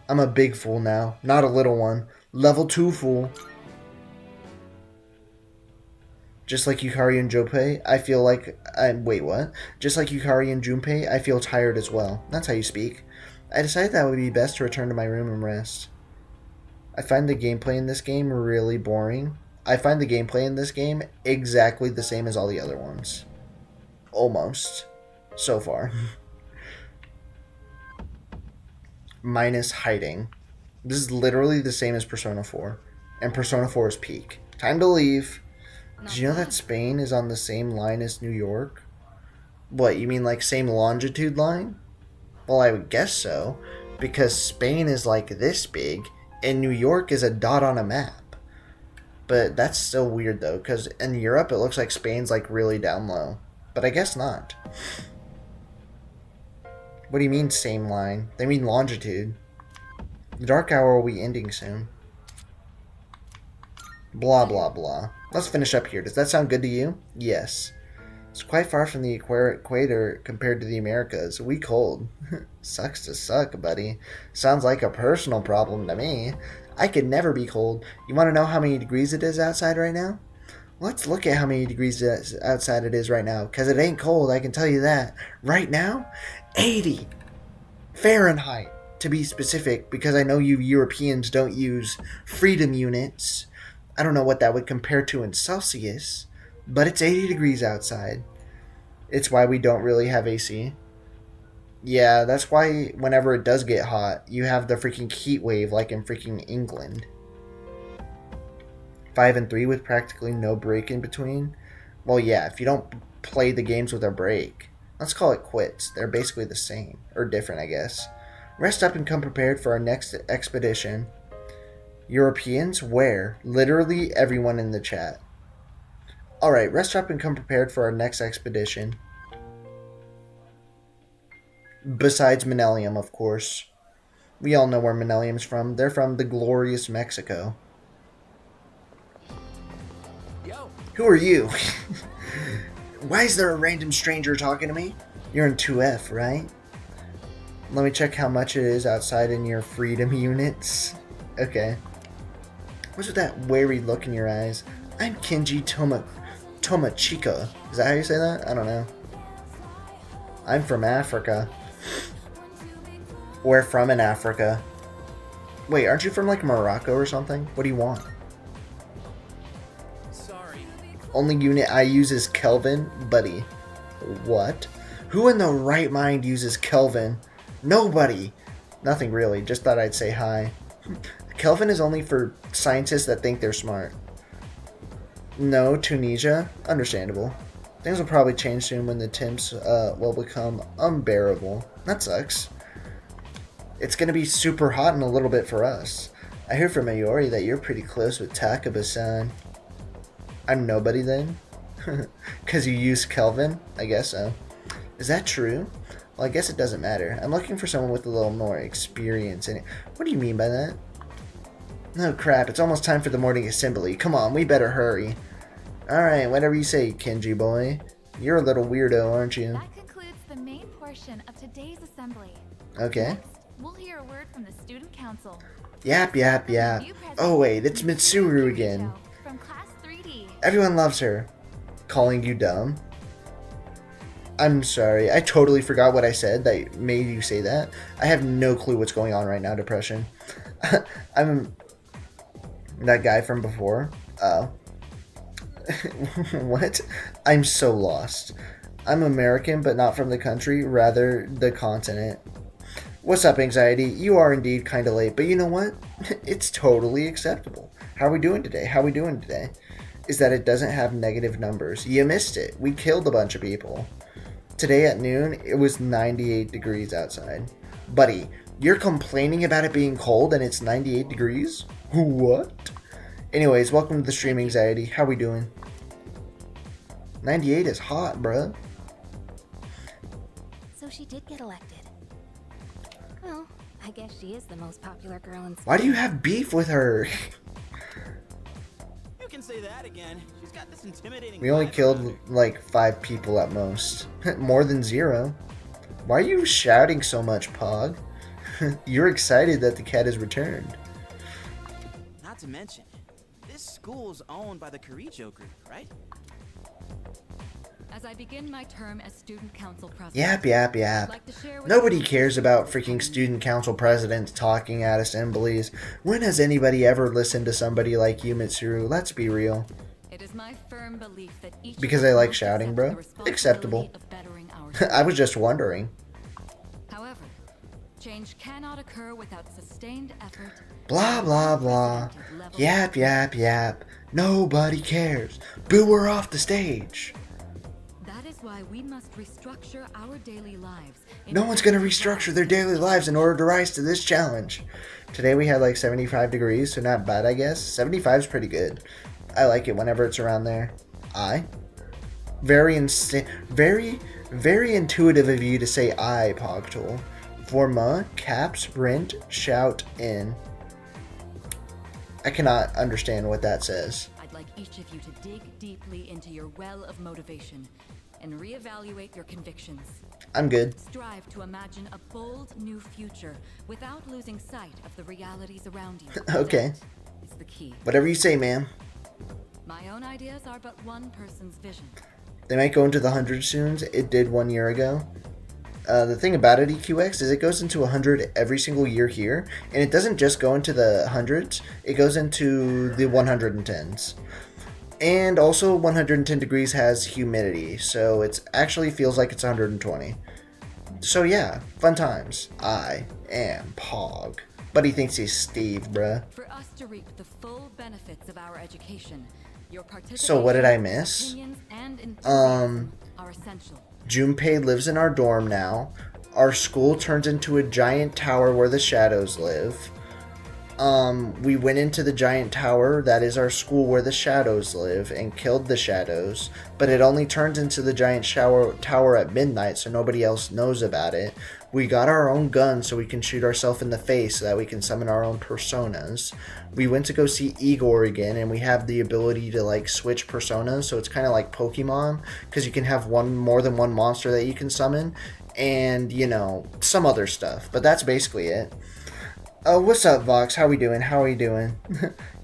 I'm a big fool now, not a little one. Level 2 fool. Just like Yukari and Junpei, I feel like... wait, what? Just like Yukari and Junpei, I feel tired as well. That's how you speak. I decided that it would be best to return to my room and rest. I find the gameplay in this game really boring. I find the gameplay in this game exactly the same as all the other ones. Almost. So far. Minus hiding. This is literally the same as Persona 4. And Persona 4 is peak. Time to leave. Did you know that Spain is on the same line as New York? What, you mean like same longitude line? Well, I would guess so. Because Spain is like this big, and New York is a dot on a map. But that's still weird though, because in Europe it looks like Spain's like really down low. But I guess not. What do you mean same line? They mean longitude. The dark hour will be ending soon. Blah blah blah. Let's finish up here. Does that sound good to you? Yes. It's quite far from the equator compared to the Americas. We cold. Sucks to suck, buddy. Sounds like a personal problem to me. I could never be cold. You want to know how many degrees it is outside right now? Let's look at how many degrees outside it is right now. Because it ain't cold, I can tell you that. Right now, 80 Fahrenheit, to be specific, because I know you Europeans don't use freedom units. I don't know what that would compare to in Celsius, but it's 80 degrees outside. It's why we don't really have AC. Yeah, that's why whenever it does get hot, you have the freaking heat wave like in freaking England. 5 and 3 with practically no break in between. Well, yeah, if you don't play the games with a break. Let's call it quits. They're basically the same. Or different, I guess. Rest up and come prepared for our next expedition. Europeans? Where? Literally everyone in the chat. Alright, rest up and come prepared for our next expedition. Besides Manelium, of course. We all know where Manelium's from. They're from the glorious Mexico. Yo, Who are you? Why is there a random stranger talking to me? You're in 2F, right? Let me check how much it is outside in your freedom units. Okay. What's with that wary look in your eyes? I'm Kenji Tomachika. Is that how you say that? I don't know. I'm from Africa. We're from in Africa. Wait, aren't you from like Morocco or something? What do you want? sorry. Only unit I use is Kelvin? Buddy. What? Who in the right mind uses Kelvin? Nobody. Nothing really. Just thought I'd say hi. Kelvin is only for scientists that think they're smart. No, Tunisia? Understandable. Things will probably change soon when the temps will become unbearable. That sucks. It's gonna be super hot in a little bit for us. I hear from Mayori that you're pretty close with Takaba-san. I'm nobody then? Cause you use Kelvin? I guess so. Is that true? Well, I guess it doesn't matter. I'm looking for someone with a little more experience in it. What do you mean by that? No crap, it's almost time for the morning assembly. Come on, we better hurry. Alright, whatever you say, Kenji boy. You're a little weirdo, aren't you? That concludes the main portion of today's assembly. Okay. Next, we'll hear a word from the student council. Yap, yap, yap. Oh wait, it's Mitsuru again. From class 3D. Everyone loves her. Calling you dumb? I'm sorry, I totally forgot what I said that made you say that. I have no clue what's going on right now, Depression. I'm that guy from before. Oh. What? I'm so lost. I'm American, but not from the country, rather the continent. What's up, Anxiety? You are indeed kind of late, but you know what? It's totally acceptable. How are we doing today? How are we doing today? Is that it doesn't have negative numbers. You missed it. We killed a bunch of people. Today at noon, it was 98 degrees outside. Buddy, you're complaining about it being cold and it's 98 degrees? What? Anyways, welcome to the stream, Anxiety. How we doing? 98 is hot, bruh. So she did get elected. Well, I guess she is the most popular girl in school. Why do you have beef with her? You can say that again. She's got this intimidating. We only vibe about killed her. like 5 people at most. More than 0. Why are you shouting so much, Pog? You're excited that the cat has returned. Not to mention, this school's owned by the Karijo group, right? As I begin my term as student council president, Yap, yap, I'd yap. like to share with Nobody you- cares about freaking student council presidents talking at assemblies. When has anybody ever listened to somebody like you, Mitsuru? Let's be real. It is my firm belief that each Because of us I like must shouting, accept bro. the responsibility Acceptable. of bettering our I was just wondering. However, change cannot occur without sustained effort. Blah, blah, blah. unprecedented level Yap, of- yap, yap. Nobody cares. Boo her off the stage. That is why we must restructure our daily lives. in No one's gonna order to restructure rise their to daily the lives in challenge. order to rise to this challenge. Today we had like 75 degrees, so not bad, I guess. 75 is pretty good. I like it whenever it's around there. Very intuitive of you to say I, Pogtool. Forma, caps, rent, shout, in. I cannot understand what that says. I'd like each of you to dig deeply into your well of motivation and reevaluate your convictions. I'm good. Strive to imagine a bold new future without losing sight of the realities around you. Okay. That is the key. Whatever you say, ma'am. My own ideas are but one person's vision. They might go into the 100 soon. It did 1 year ago. The thing about it, EQX, is it goes into 100 every single year here. And it doesn't just go into the hundreds. It goes into the 110s. And also 110 degrees has humidity. So it actually feels like it's 120. So yeah, fun times. I am Pog. But he thinks he's Steve, bruh. For us to reap the full benefits of our education, your participation, So what did I miss? opinions, and enthusiasm are essential. Junpei lives in our dorm now. Our school turns into a giant tower where the shadows live. We went into the giant tower that is our school where the shadows live and killed the shadows, but it only turns into the giant tower at midnight, so nobody else knows about it. We got our own gun so we can shoot ourselves in the face so that we can summon our own personas. We went to go see Igor again, and we have the ability to like switch personas, so it's kind of like Pokemon, because you can have more than one monster that you can summon, and you know, some other stuff, but that's basically it. Oh, what's up, Vox? How we doing? How are we doing?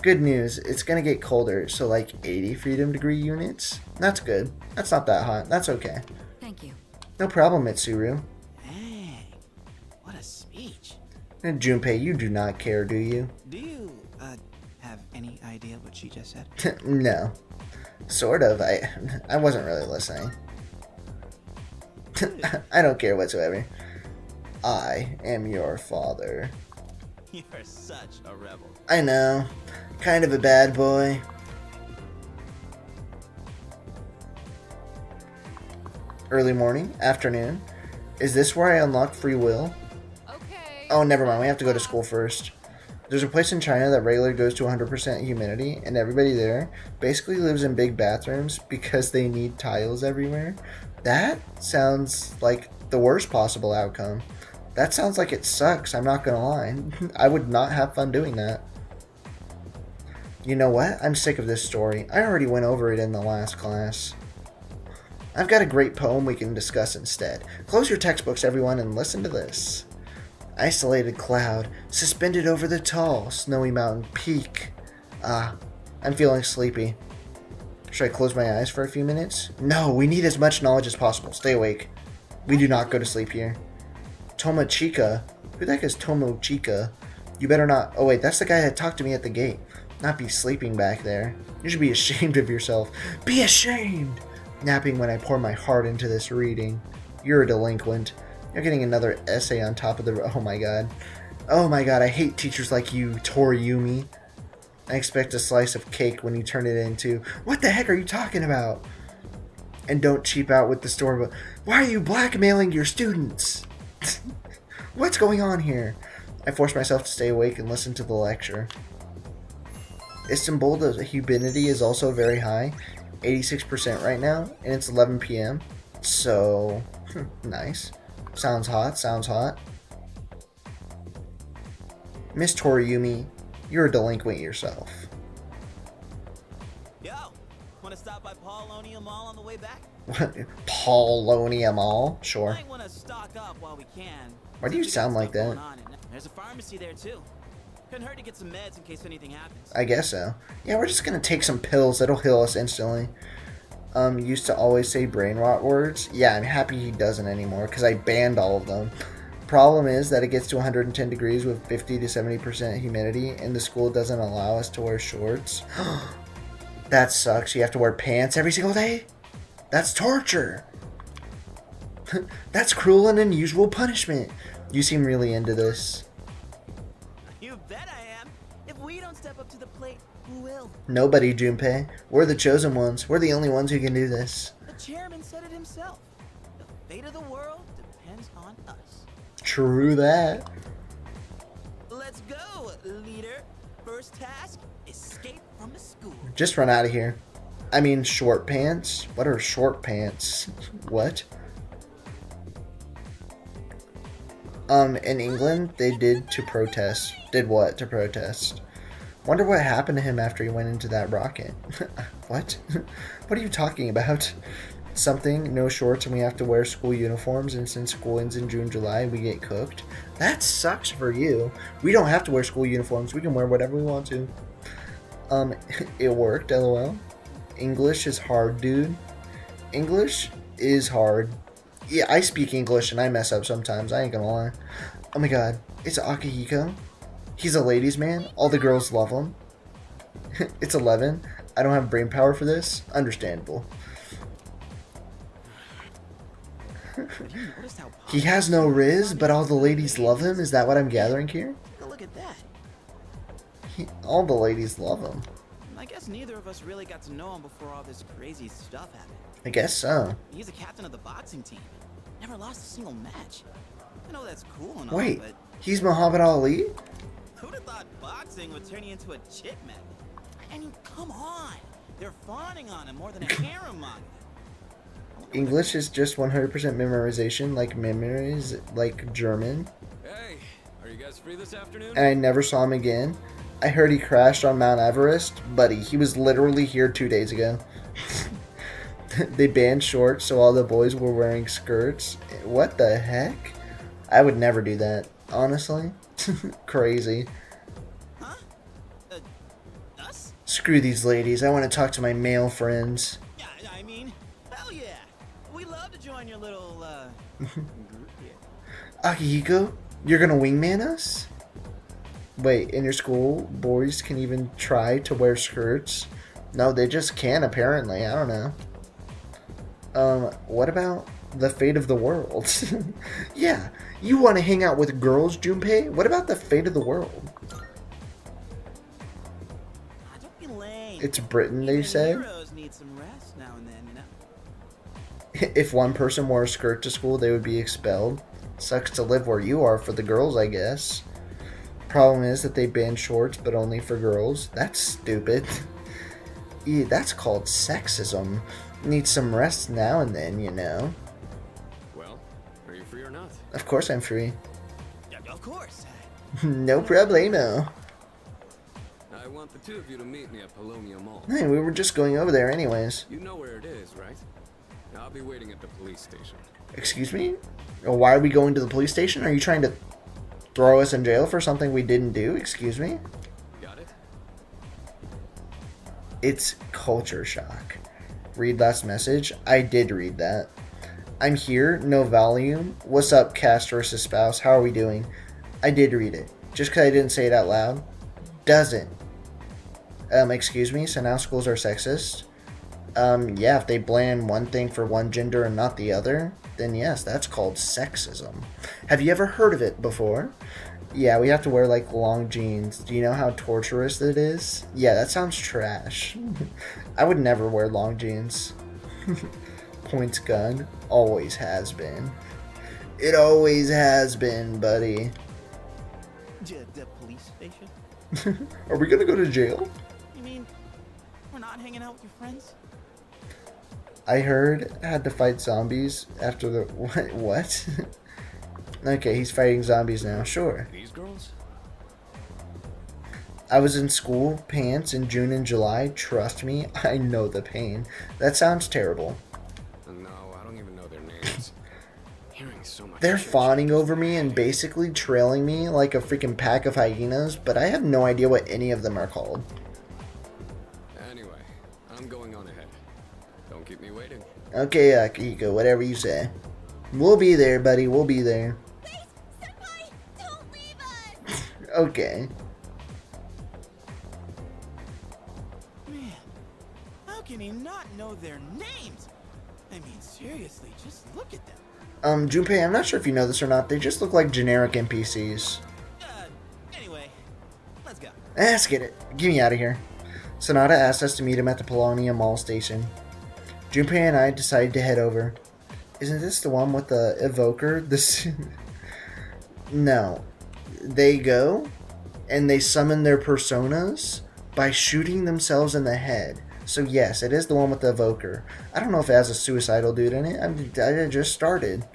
Good news. It's gonna get colder, so like 80 freedom degree units. That's good. That's not that hot. That's okay. Thank you. No problem, Mitsuru. Dang. What a speech. And Junpei, you do not care, do you? Do you, have any idea what she just said? No. Sort of. I wasn't really listening. I don't care whatsoever. I am your father. You're such a rebel. I know. Kind of a bad boy. Early morning, afternoon. Is this where I unlock free will? Okay. Oh, never mind. We have to go to school first. There's a place in China that regularly goes to 100% humidity, and everybody there basically lives in big bathrooms because they need tiles everywhere. That sounds like the worst possible outcome. That sounds like it sucks, I'm not gonna lie. I would not have fun doing that. You know what? I'm sick of this story. I already went over it in the last class. I've got a great poem we can discuss instead. Close your textbooks, everyone, and listen to this. Isolated cloud, suspended over the tall, snowy mountain peak. Ah, I'm feeling sleepy. Should I close my eyes for a few minutes? No, we need as much knowledge as possible. Stay awake. We do not go to sleep here. Tomochika? Who the heck is Tomochika? You better not... Oh wait, that's the guy that talked to me at the gate. Not be sleeping back there. You should be ashamed of yourself. Be ashamed! Napping when I pour my heart into this reading. You're a delinquent. You're getting another essay on top of the... Oh my god. Oh my god, I hate teachers like you, Toriyumi. I expect a slice of cake when you turn it into... What the heck are you talking about? And don't cheap out with the story, but... Why are you blackmailing your students? What's going on here? I force myself to stay awake and listen to the lecture. Istanbul, the humidity is also very high, 86% right now, and it's 11 p.m. So, nice. Sounds hot, sounds hot. Miss Toriyumi, you're a delinquent yourself. Yo, wanna stop by Paulonia Mall on the way back? What? Paulonia Mall? Sure. Might wanna stock up while we can. Why do you sound like that? There's a pharmacy there too. Couldn't hurt to get some meds in case anything happens. I guess so. Yeah, we're just gonna take some pills that'll heal us instantly. Used to always say brain rot words. Yeah, I'm happy he doesn't anymore because I banned all of them. Problem is that it gets to 110 degrees with 50 to 70% humidity, and the school doesn't allow us to wear shorts. That sucks. You have to wear pants every single day? That's torture. That's cruel and unusual punishment. You seem really into this. You bet I am. If we don't step up to the plate, who will? Nobody, Junpei. We're the chosen ones. We're the only ones who can do this. The chairman said it himself. The fate of the world depends on us. True that. Let's go, leader. First task, escape from the school. Just run out of here. I mean, short pants? What are short pants? What? In England, they did to protest. Did what to protest? Wonder what happened to him after he went into that rocket. What? What are you talking about? Something, no shorts, and we have to wear school uniforms, and since school ends in June, July, we get cooked. That sucks for you. We don't have to wear school uniforms. We can wear whatever we want to. It worked, lol. English is hard, dude. English is hard. Yeah, I speak English and I mess up sometimes, I ain't gonna lie. Oh my god, it's Akihiko. He's a ladies' man. All the girls love him. It's 11. I don't have brain power for this. Understandable. He has no riz, but all the ladies love him? Is that what I'm gathering here? Take a look at that. All the ladies love him. I guess neither of us really got to know him before all this crazy stuff happened. I guess so. He's a captain of the boxing team. Never lost a single match. I know that's cool and all, Wait, but he's Muhammad Ali? who'd have thought boxing would turn you into a chip magnet? I mean, come on. They're fawning on him more than a harem manga. English is just 100% memorization, like memories, like German. Hey, are you guys free this afternoon? And I never saw him again. I heard he crashed on Mount Everest. Buddy, he was literally here 2 days ago. They banned shorts, so all the boys were wearing skirts. What the heck? I would never do that, honestly. Crazy. Huh? Us? Screw these ladies. I want to talk to my male friends. Yeah, I mean, hell yeah. We'd love to join your little, group here. Akihiko, you're gonna wingman us? Wait, in your school, boys can even try to wear skirts? No, they just can't, apparently. I don't know. What about the fate of the world? Yeah, you want to hang out with girls, Junpei? What about the fate of the world? Don't be lame. It's Britain, they Even say. heroes need some rest now and then, you know? If one person wore a skirt to school, they would be expelled. Sucks to live where you are for the girls, I guess. Problem is that they ban shorts, but only for girls. That's stupid. Yeah, that's called sexism. Need some rest now and then, you know. Well, are you free or not? Of course I'm free. Yeah, of course. No problemo. I want the two of you to meet me at Polonia Mall. Hey, we were just going over there anyways. You know where it is, right? I'll be waiting at the police station. Excuse me? Why are we going to the police station? Are you trying to throw us in jail for something we didn't do? Excuse me? Got it? It's culture shock. Read last message? I did read that. I'm here, no volume. What's up, cast versus spouse? How are we doing? I did read it. Just because I didn't say it out loud doesn't. Excuse me, so now schools are sexist? Yeah, if they ban one thing for one gender and not the other, then yes, that's called sexism. Have you ever heard of it before? Yeah, we have to wear, like, long jeans. Do you know how torturous it is? Yeah, that sounds trash. I would never wear long jeans. Points gun. Always has been. It always has been, buddy. The police station? Are we gonna go to jail? You mean, we're not hanging out with your friends? I heard I had to fight zombies after the... What? Okay, he's fighting zombies now. Sure. These girls? I was in school pants in June and July. Trust me, I know the pain. That sounds terrible. No, I don't even know their names. Hearing so much. They're shit. fawning over me and basically trailing me like a freaking pack of hyenas, but I have no idea what any of them are called. Anyway, I'm going on ahead. Don't keep me waiting. Okay, Akihiko, whatever you say. We'll be there, buddy. We'll be there. Wait! Senpai! Don't leave us! Okay. Man, how can he not know their names? I mean, seriously, just look at them. Junpei, I'm not sure if you know this or not. They just look like generic NPCs. Anyway, let's go. Let's get it. Get me out of here. Sonata asked us to meet him at the Polonia Mall station. Junpei and I decided to head over. Isn't this the one with the evoker? This... No. They go and they summon their personas by shooting themselves in the head. So yes, it is the one with the evoker. I don't know if it has a suicidal dude in it. I just started.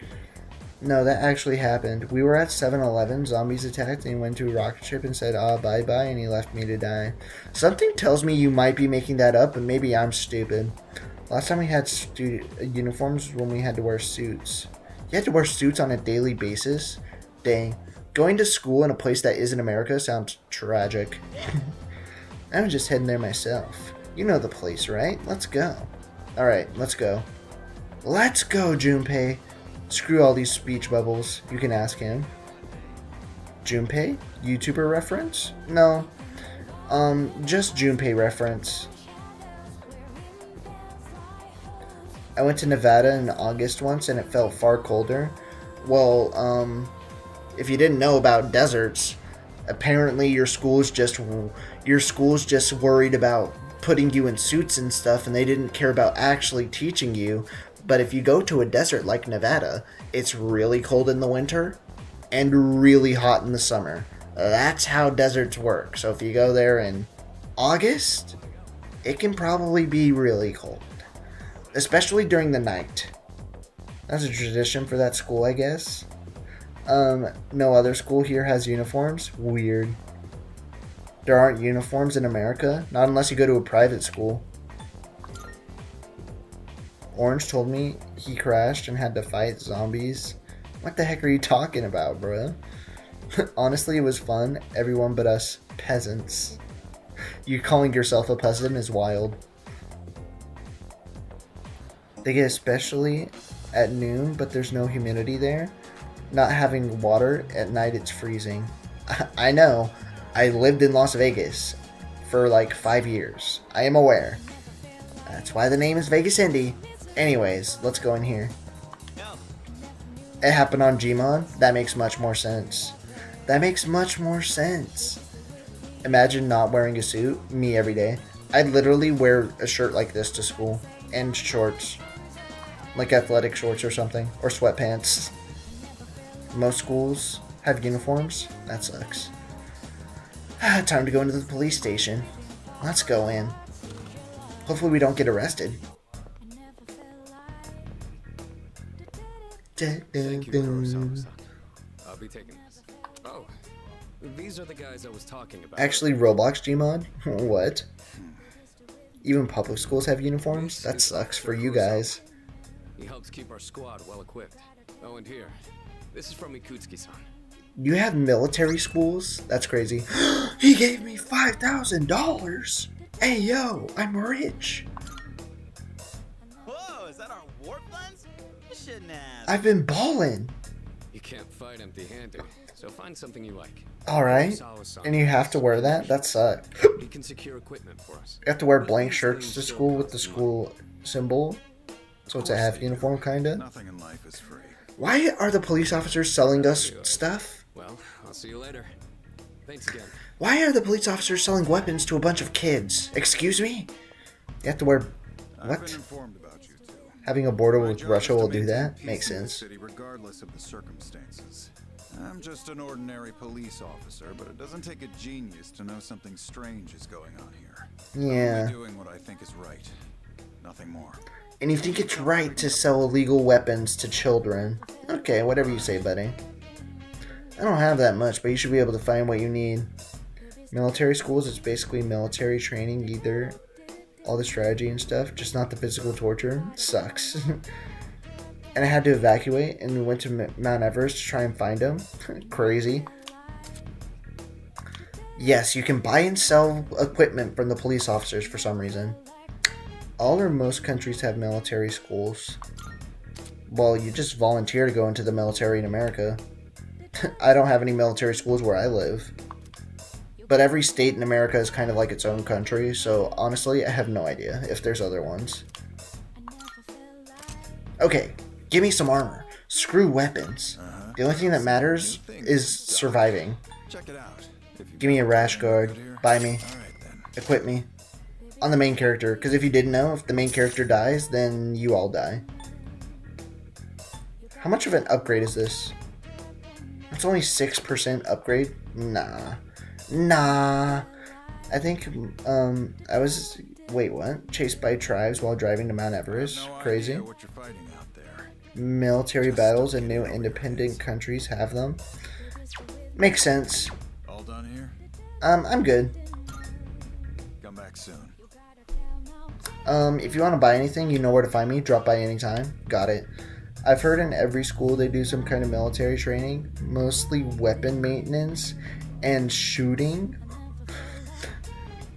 No, that actually happened. We were at 7-Eleven, zombies attacked, and he went to a rocket ship and said, bye-bye, and he left me to die. Something tells me you might be making that up, but maybe I'm stupid. Last time we had uniforms was when we had to wear suits. You had to wear suits on a daily basis? Dang. Going to school in a place that isn't America sounds tragic. I'm just heading there myself. You know the place, right? Let's go. Alright, let's go. Let's go, Junpei. Screw all these speech bubbles. You can ask him. Junpei? YouTuber reference? No. Just Junpei reference. I went to Nevada in August once and it felt far colder. Well, if you didn't know about deserts, apparently your school's just worried about putting you in suits and stuff, and they didn't care about actually teaching you. But if you go to a desert like Nevada, it's really cold in the winter and really hot in the summer. That's how deserts work. So if you go there in August, it can probably be really cold, especially during the night. That's a tradition for that school, I guess. No other school here has uniforms. Weird. There aren't uniforms in America, not unless you go to a private school. Orange told me he crashed and had to fight zombies. What the heck are you talking about, bro? Honestly, it was fun. Everyone but us peasants. You calling yourself a peasant is wild. They get especially at noon, but there's no humidity there. Not having water at night, it's freezing. I know. I lived in Las Vegas for like 5 years. I am aware. That's why the name is Vegas Indy. Anyways, let's go in here. It happened on Gmod? That makes much more sense. That makes much more sense. Imagine not wearing a suit. Me every day. I'd literally wear a shirt like this to school. And shorts. Like athletic shorts or something. Or sweatpants. Most schools have uniforms. That sucks. Time to go into the police station. Let's go in. Hopefully we don't get arrested. Thank you, Kurosawa-san. I'll be taking this. Oh, these are the guys I was talking about. Actually, Roblox Gmod? What? Even public schools have uniforms? That sucks for you guys. He helps keep our squad well equipped. Oh, and here, this is from Ikutsuki-san. You have military schools? That's crazy. He gave me $5,000. Hey, yo, I'm rich. Whoa, is that our warp lens? You shouldn't have. I've been balling. You can't fight empty-handed, so find something you like. Alright. Kurosawa-san And you have to wear that? That sucks. He can secure equipment for us. You have to wear blank shirts to school with the school symbol. So it's a half uniform, kinda. Nothing in life is free. Why are the police officers selling us stuff? Well, I'll see you later. Thanks again. Why are the police officers selling weapons to a bunch of kids? Excuse me? You have to wear... I've What? been informed about you two. Having a border My with job Russia is to will do maintain that? peace Makes in the sense. city regardless of the circumstances. I'm just an ordinary police officer, but it doesn't take a genius to know something strange is going on here. I'm Yeah. only doing what I think is right. Nothing more. And you think it's right to sell illegal weapons to children. Okay, whatever you say, buddy. I don't have that much, but you should be able to find what you need. Military schools, it's basically military training, either all the strategy and stuff, just not the physical torture. Sucks. And I had to evacuate, and we went to Mount Everest to try and find him. Crazy. Yes, you can buy and sell equipment from the police officers for some reason. All or most countries have military schools. Well, you just volunteer to go into the military in America. I don't have any military schools where I live. But every state in America is kind of like its own country, so honestly, I have no idea if there's other ones. Okay, give me some armor. Screw weapons. The only thing that matters is surviving. Check it out. If you Give me a rash guard. Buy me. All right then. Equip me. On the main character, because if you didn't know, if the main character dies, then you all die. How much of an upgrade is this? It's only 6% upgrade? Nah. Nah. I think, I was, wait, what? Chased by tribes while driving to Mount Everest? No Crazy. idea what you're fighting out there. Military battles and new independent countries have them. Makes sense. All done here? I'm good. Come back soon. If you want to buy anything, you know where to find me. Drop by anytime. Got it. I've heard in every school they do some kind of military training, mostly weapon maintenance and shooting.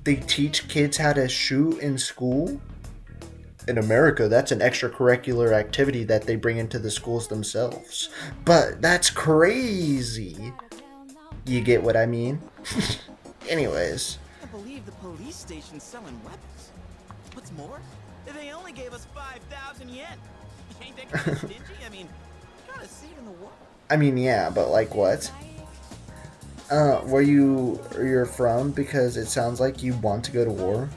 They teach kids how to shoot in school. In America, that's an extracurricular activity that they bring into the schools themselves. But that's crazy. You get what I mean? Anyways. I can't believe the police station's selling weapons. What's more, they only gave us 5,000 yen. Ain't that kind of stingy? I mean, you got a seat in the war. I mean, yeah, but like what? Where you're from? Because it sounds like you want to go to war.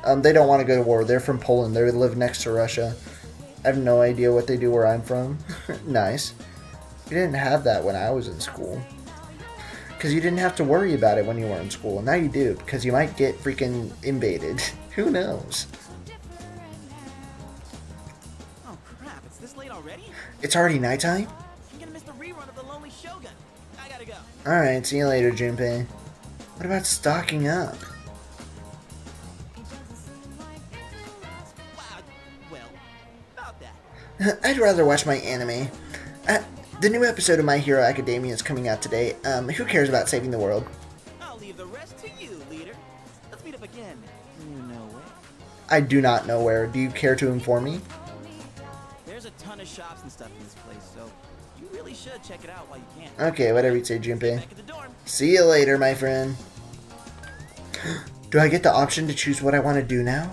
They don't want to go to war. They're from Poland. They live next to Russia. I have no idea what they do where I'm from. Nice. We didn't have that when I was in school. Because you didn't have to worry about it when you were in school. Now you do, because you might get freaking invaded. Who knows? Oh crap, it's this late already? It's already nighttime? I'm gonna miss the rerun of The Lonely Shogun. I gotta go. Alright, see you later, Junpei. What about stocking up? Wow, well, about that. I'd rather watch my anime. The new episode of My Hero Academia is coming out today. Who cares about saving the world? I'll leave the rest to you, leader. Let's meet up again. You know where? I do not know where. Do you care to inform me? There's a ton of shops and stuff in this place, so you really should check it out while you can. Okay, whatever you say, Junpei. Back at the dorm. See you later, my friend. Do I get the option to choose what I want to do now?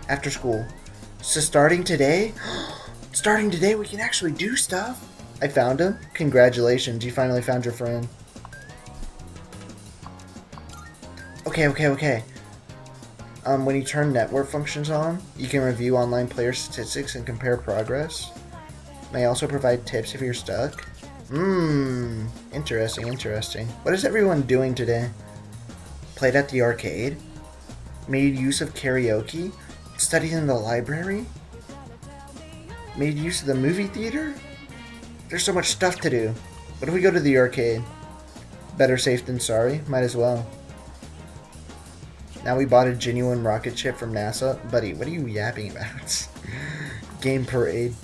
After school. So starting today? Starting today, we can actually do stuff. I found him. Congratulations, you finally found your friend. Okay. When you turn network functions on, you can review online player statistics and compare progress. May also provide tips if you're stuck. Interesting. What is everyone doing today? Played at the arcade? Made use of karaoke? Studied in the library? Made use of the movie theater? There's so much stuff to do. What if we go to the arcade? Better safe than sorry. Might as well. Now we bought a genuine rocket ship from NASA. Buddy, what are you yapping about? Game parade.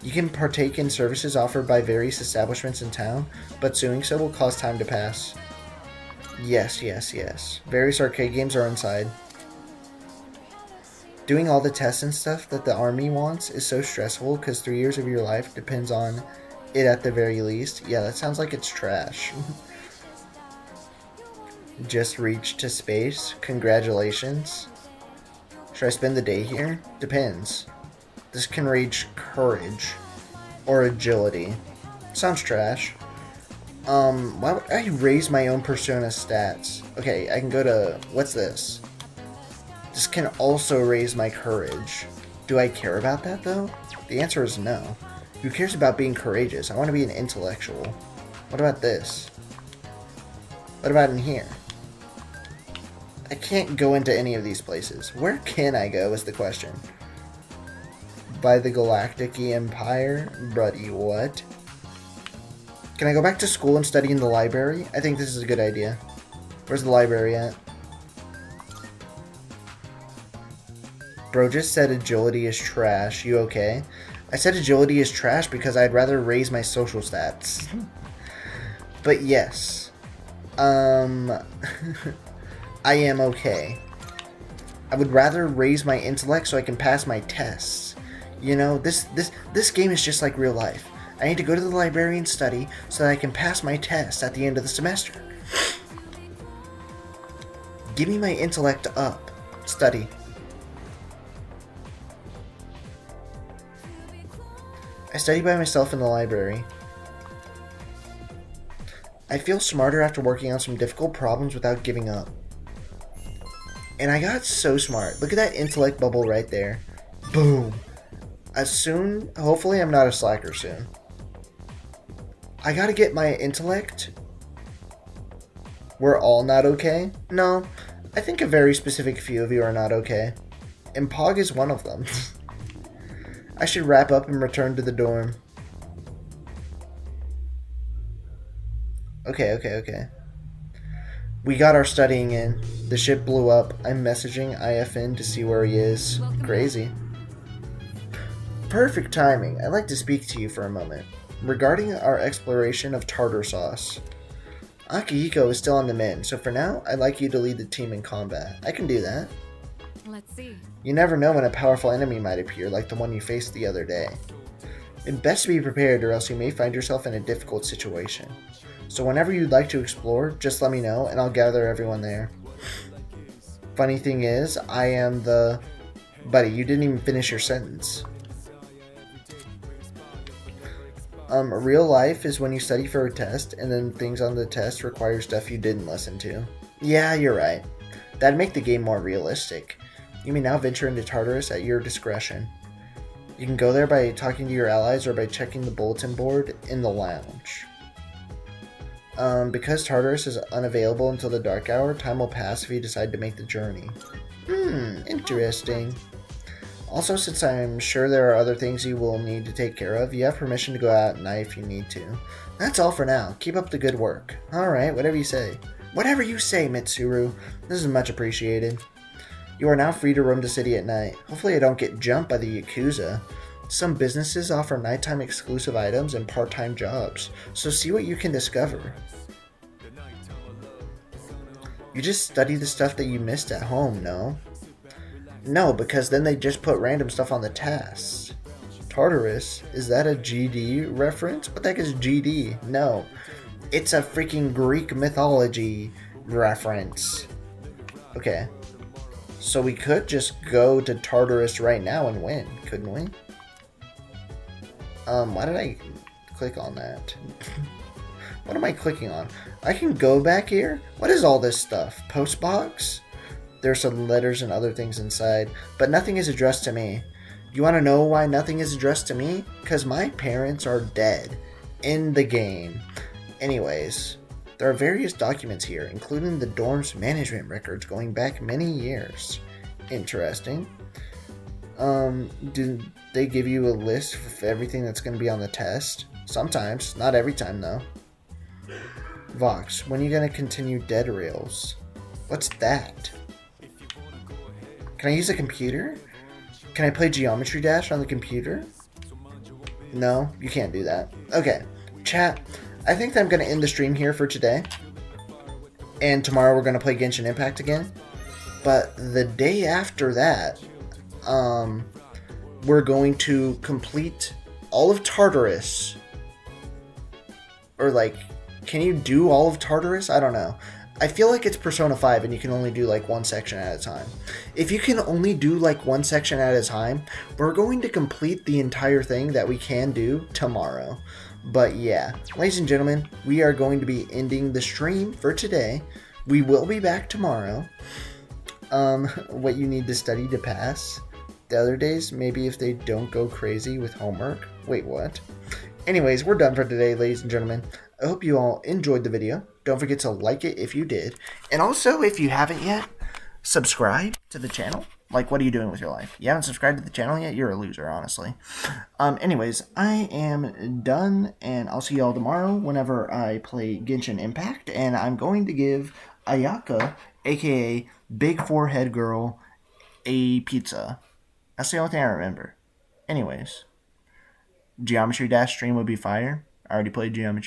You can partake in services offered by various establishments in town, but doing so will cause time to pass. Yes. Various arcade games are inside. Doing all the tests and stuff that the army wants is so stressful because 3 years of your life depends on it at the very least. Yeah, that sounds like it's trash. Just reached to space. Congratulations. Should I spend the day here? Depends. This can reach courage or agility. Sounds trash. Why would I raise my own persona stats? Okay, I can go to, what's this? This can also raise my courage. Do I care about that though? The answer is no. Who cares about being courageous? I want to be an intellectual. What about this? What about in here? I can't go into any of these places. Where can I go is the question. By the Galactic Empire? Buddy, what? Can I go back to school and study in the library? I think this is a good idea. Where's the library at? Bro just said agility is trash. You okay? I said agility is trash because I'd rather raise my social stats. But yes. I am okay. I would rather raise my intellect so I can pass my tests. You know, this game is just like real life. I need to go to the library and study so that I can pass my tests at the end of the semester. Give me my intellect up. Study. I study by myself in the library. I feel smarter after working on some difficult problems without giving up. And I got so smart. Look at that intellect bubble right there. Boom. Hopefully I'm not a slacker soon. I gotta get my intellect. We're all not okay? No, I think a very specific few of you are not okay. And Pog is one of them. I should wrap up and return to the dorm. Okay. We got our studying in. The ship blew up. I'm messaging IFN to see where he is. Crazy. Perfect timing. I'd like to speak to you for a moment. Regarding our exploration of tartar sauce. Akihiko is still on the mend, so for now, I'd like you to lead the team in combat. I can do that. Let's see. You never know when a powerful enemy might appear, like the one you faced the other day. It's best to be prepared or else you may find yourself in a difficult situation. So whenever you'd like to explore, just let me know and I'll gather everyone there. Funny thing is, I am the... Buddy, you didn't even finish your sentence. Real life is when you study for a test and then things on the test require stuff you didn't listen to. Yeah, you're right. That'd make the game more realistic. You may now venture into Tartarus at your discretion. You can go there by talking to your allies or by checking the bulletin board in the lounge. Because Tartarus is unavailable until the dark hour, time will pass if you decide to make the journey. Interesting. Also, since I'm sure there are other things you will need to take care of, you have permission to go out at night if you need to. That's all for now. Keep up the good work. Alright, whatever you say. Whatever you say, Mitsuru. This is much appreciated. You are now free to roam the city at night. Hopefully I don't get jumped by the Yakuza. Some businesses offer nighttime exclusive items and part-time jobs, so see what you can discover. You just study the stuff that you missed at home, no? No, because then they just put random stuff on the tests. Tartarus? Is that a GD reference? What the heck is GD? No. It's a freaking Greek mythology reference. Okay. So we could just go to Tartarus right now and win, couldn't we? Why did I click on that? What am I clicking on? I can go back here? What is all this stuff? Postbox? There's some letters and other things inside, but nothing is addressed to me. You want to know why nothing is addressed to me? Because my parents are dead in the game. Anyways, there are various documents here, including the dorm's management records going back many years. Interesting. Do they give you a list of everything that's going to be on the test? Sometimes, not every time though. Vox, when are you going to continue Dead Rails? What's that? Can I use a computer? Can I play Geometry Dash on the computer? No, you can't do that. Okay, chat, I think that I'm going to end the stream here for today. And tomorrow we're going to play Genshin Impact again. But the day after that, we're going to complete all of Tartarus. Or like, can you do all of Tartarus? I don't know. I feel like it's Persona 5 and you can only do like one section at a time. If you can only do like one section at a time, we're going to complete the entire thing that we can do tomorrow. But yeah, ladies and gentlemen, we are going to be ending the stream for today. We will be back tomorrow. What you need to study to pass. The other days, maybe if they don't go crazy with homework. Wait, what? Anyways, we're done for today, ladies and gentlemen. I hope you all enjoyed the video. Don't forget to like it if you did. And also, if you haven't yet, subscribe to the channel. Like, what are you doing with your life? You haven't subscribed to the channel yet? You're a loser, honestly. Anyways, I am done, and I'll see you all tomorrow whenever I play Genshin Impact. And I'm going to give Ayaka, aka Big Forehead Girl, a pizza. That's the only thing I remember. Anyways, Geometry Dash stream would be fire. I already played Geometry.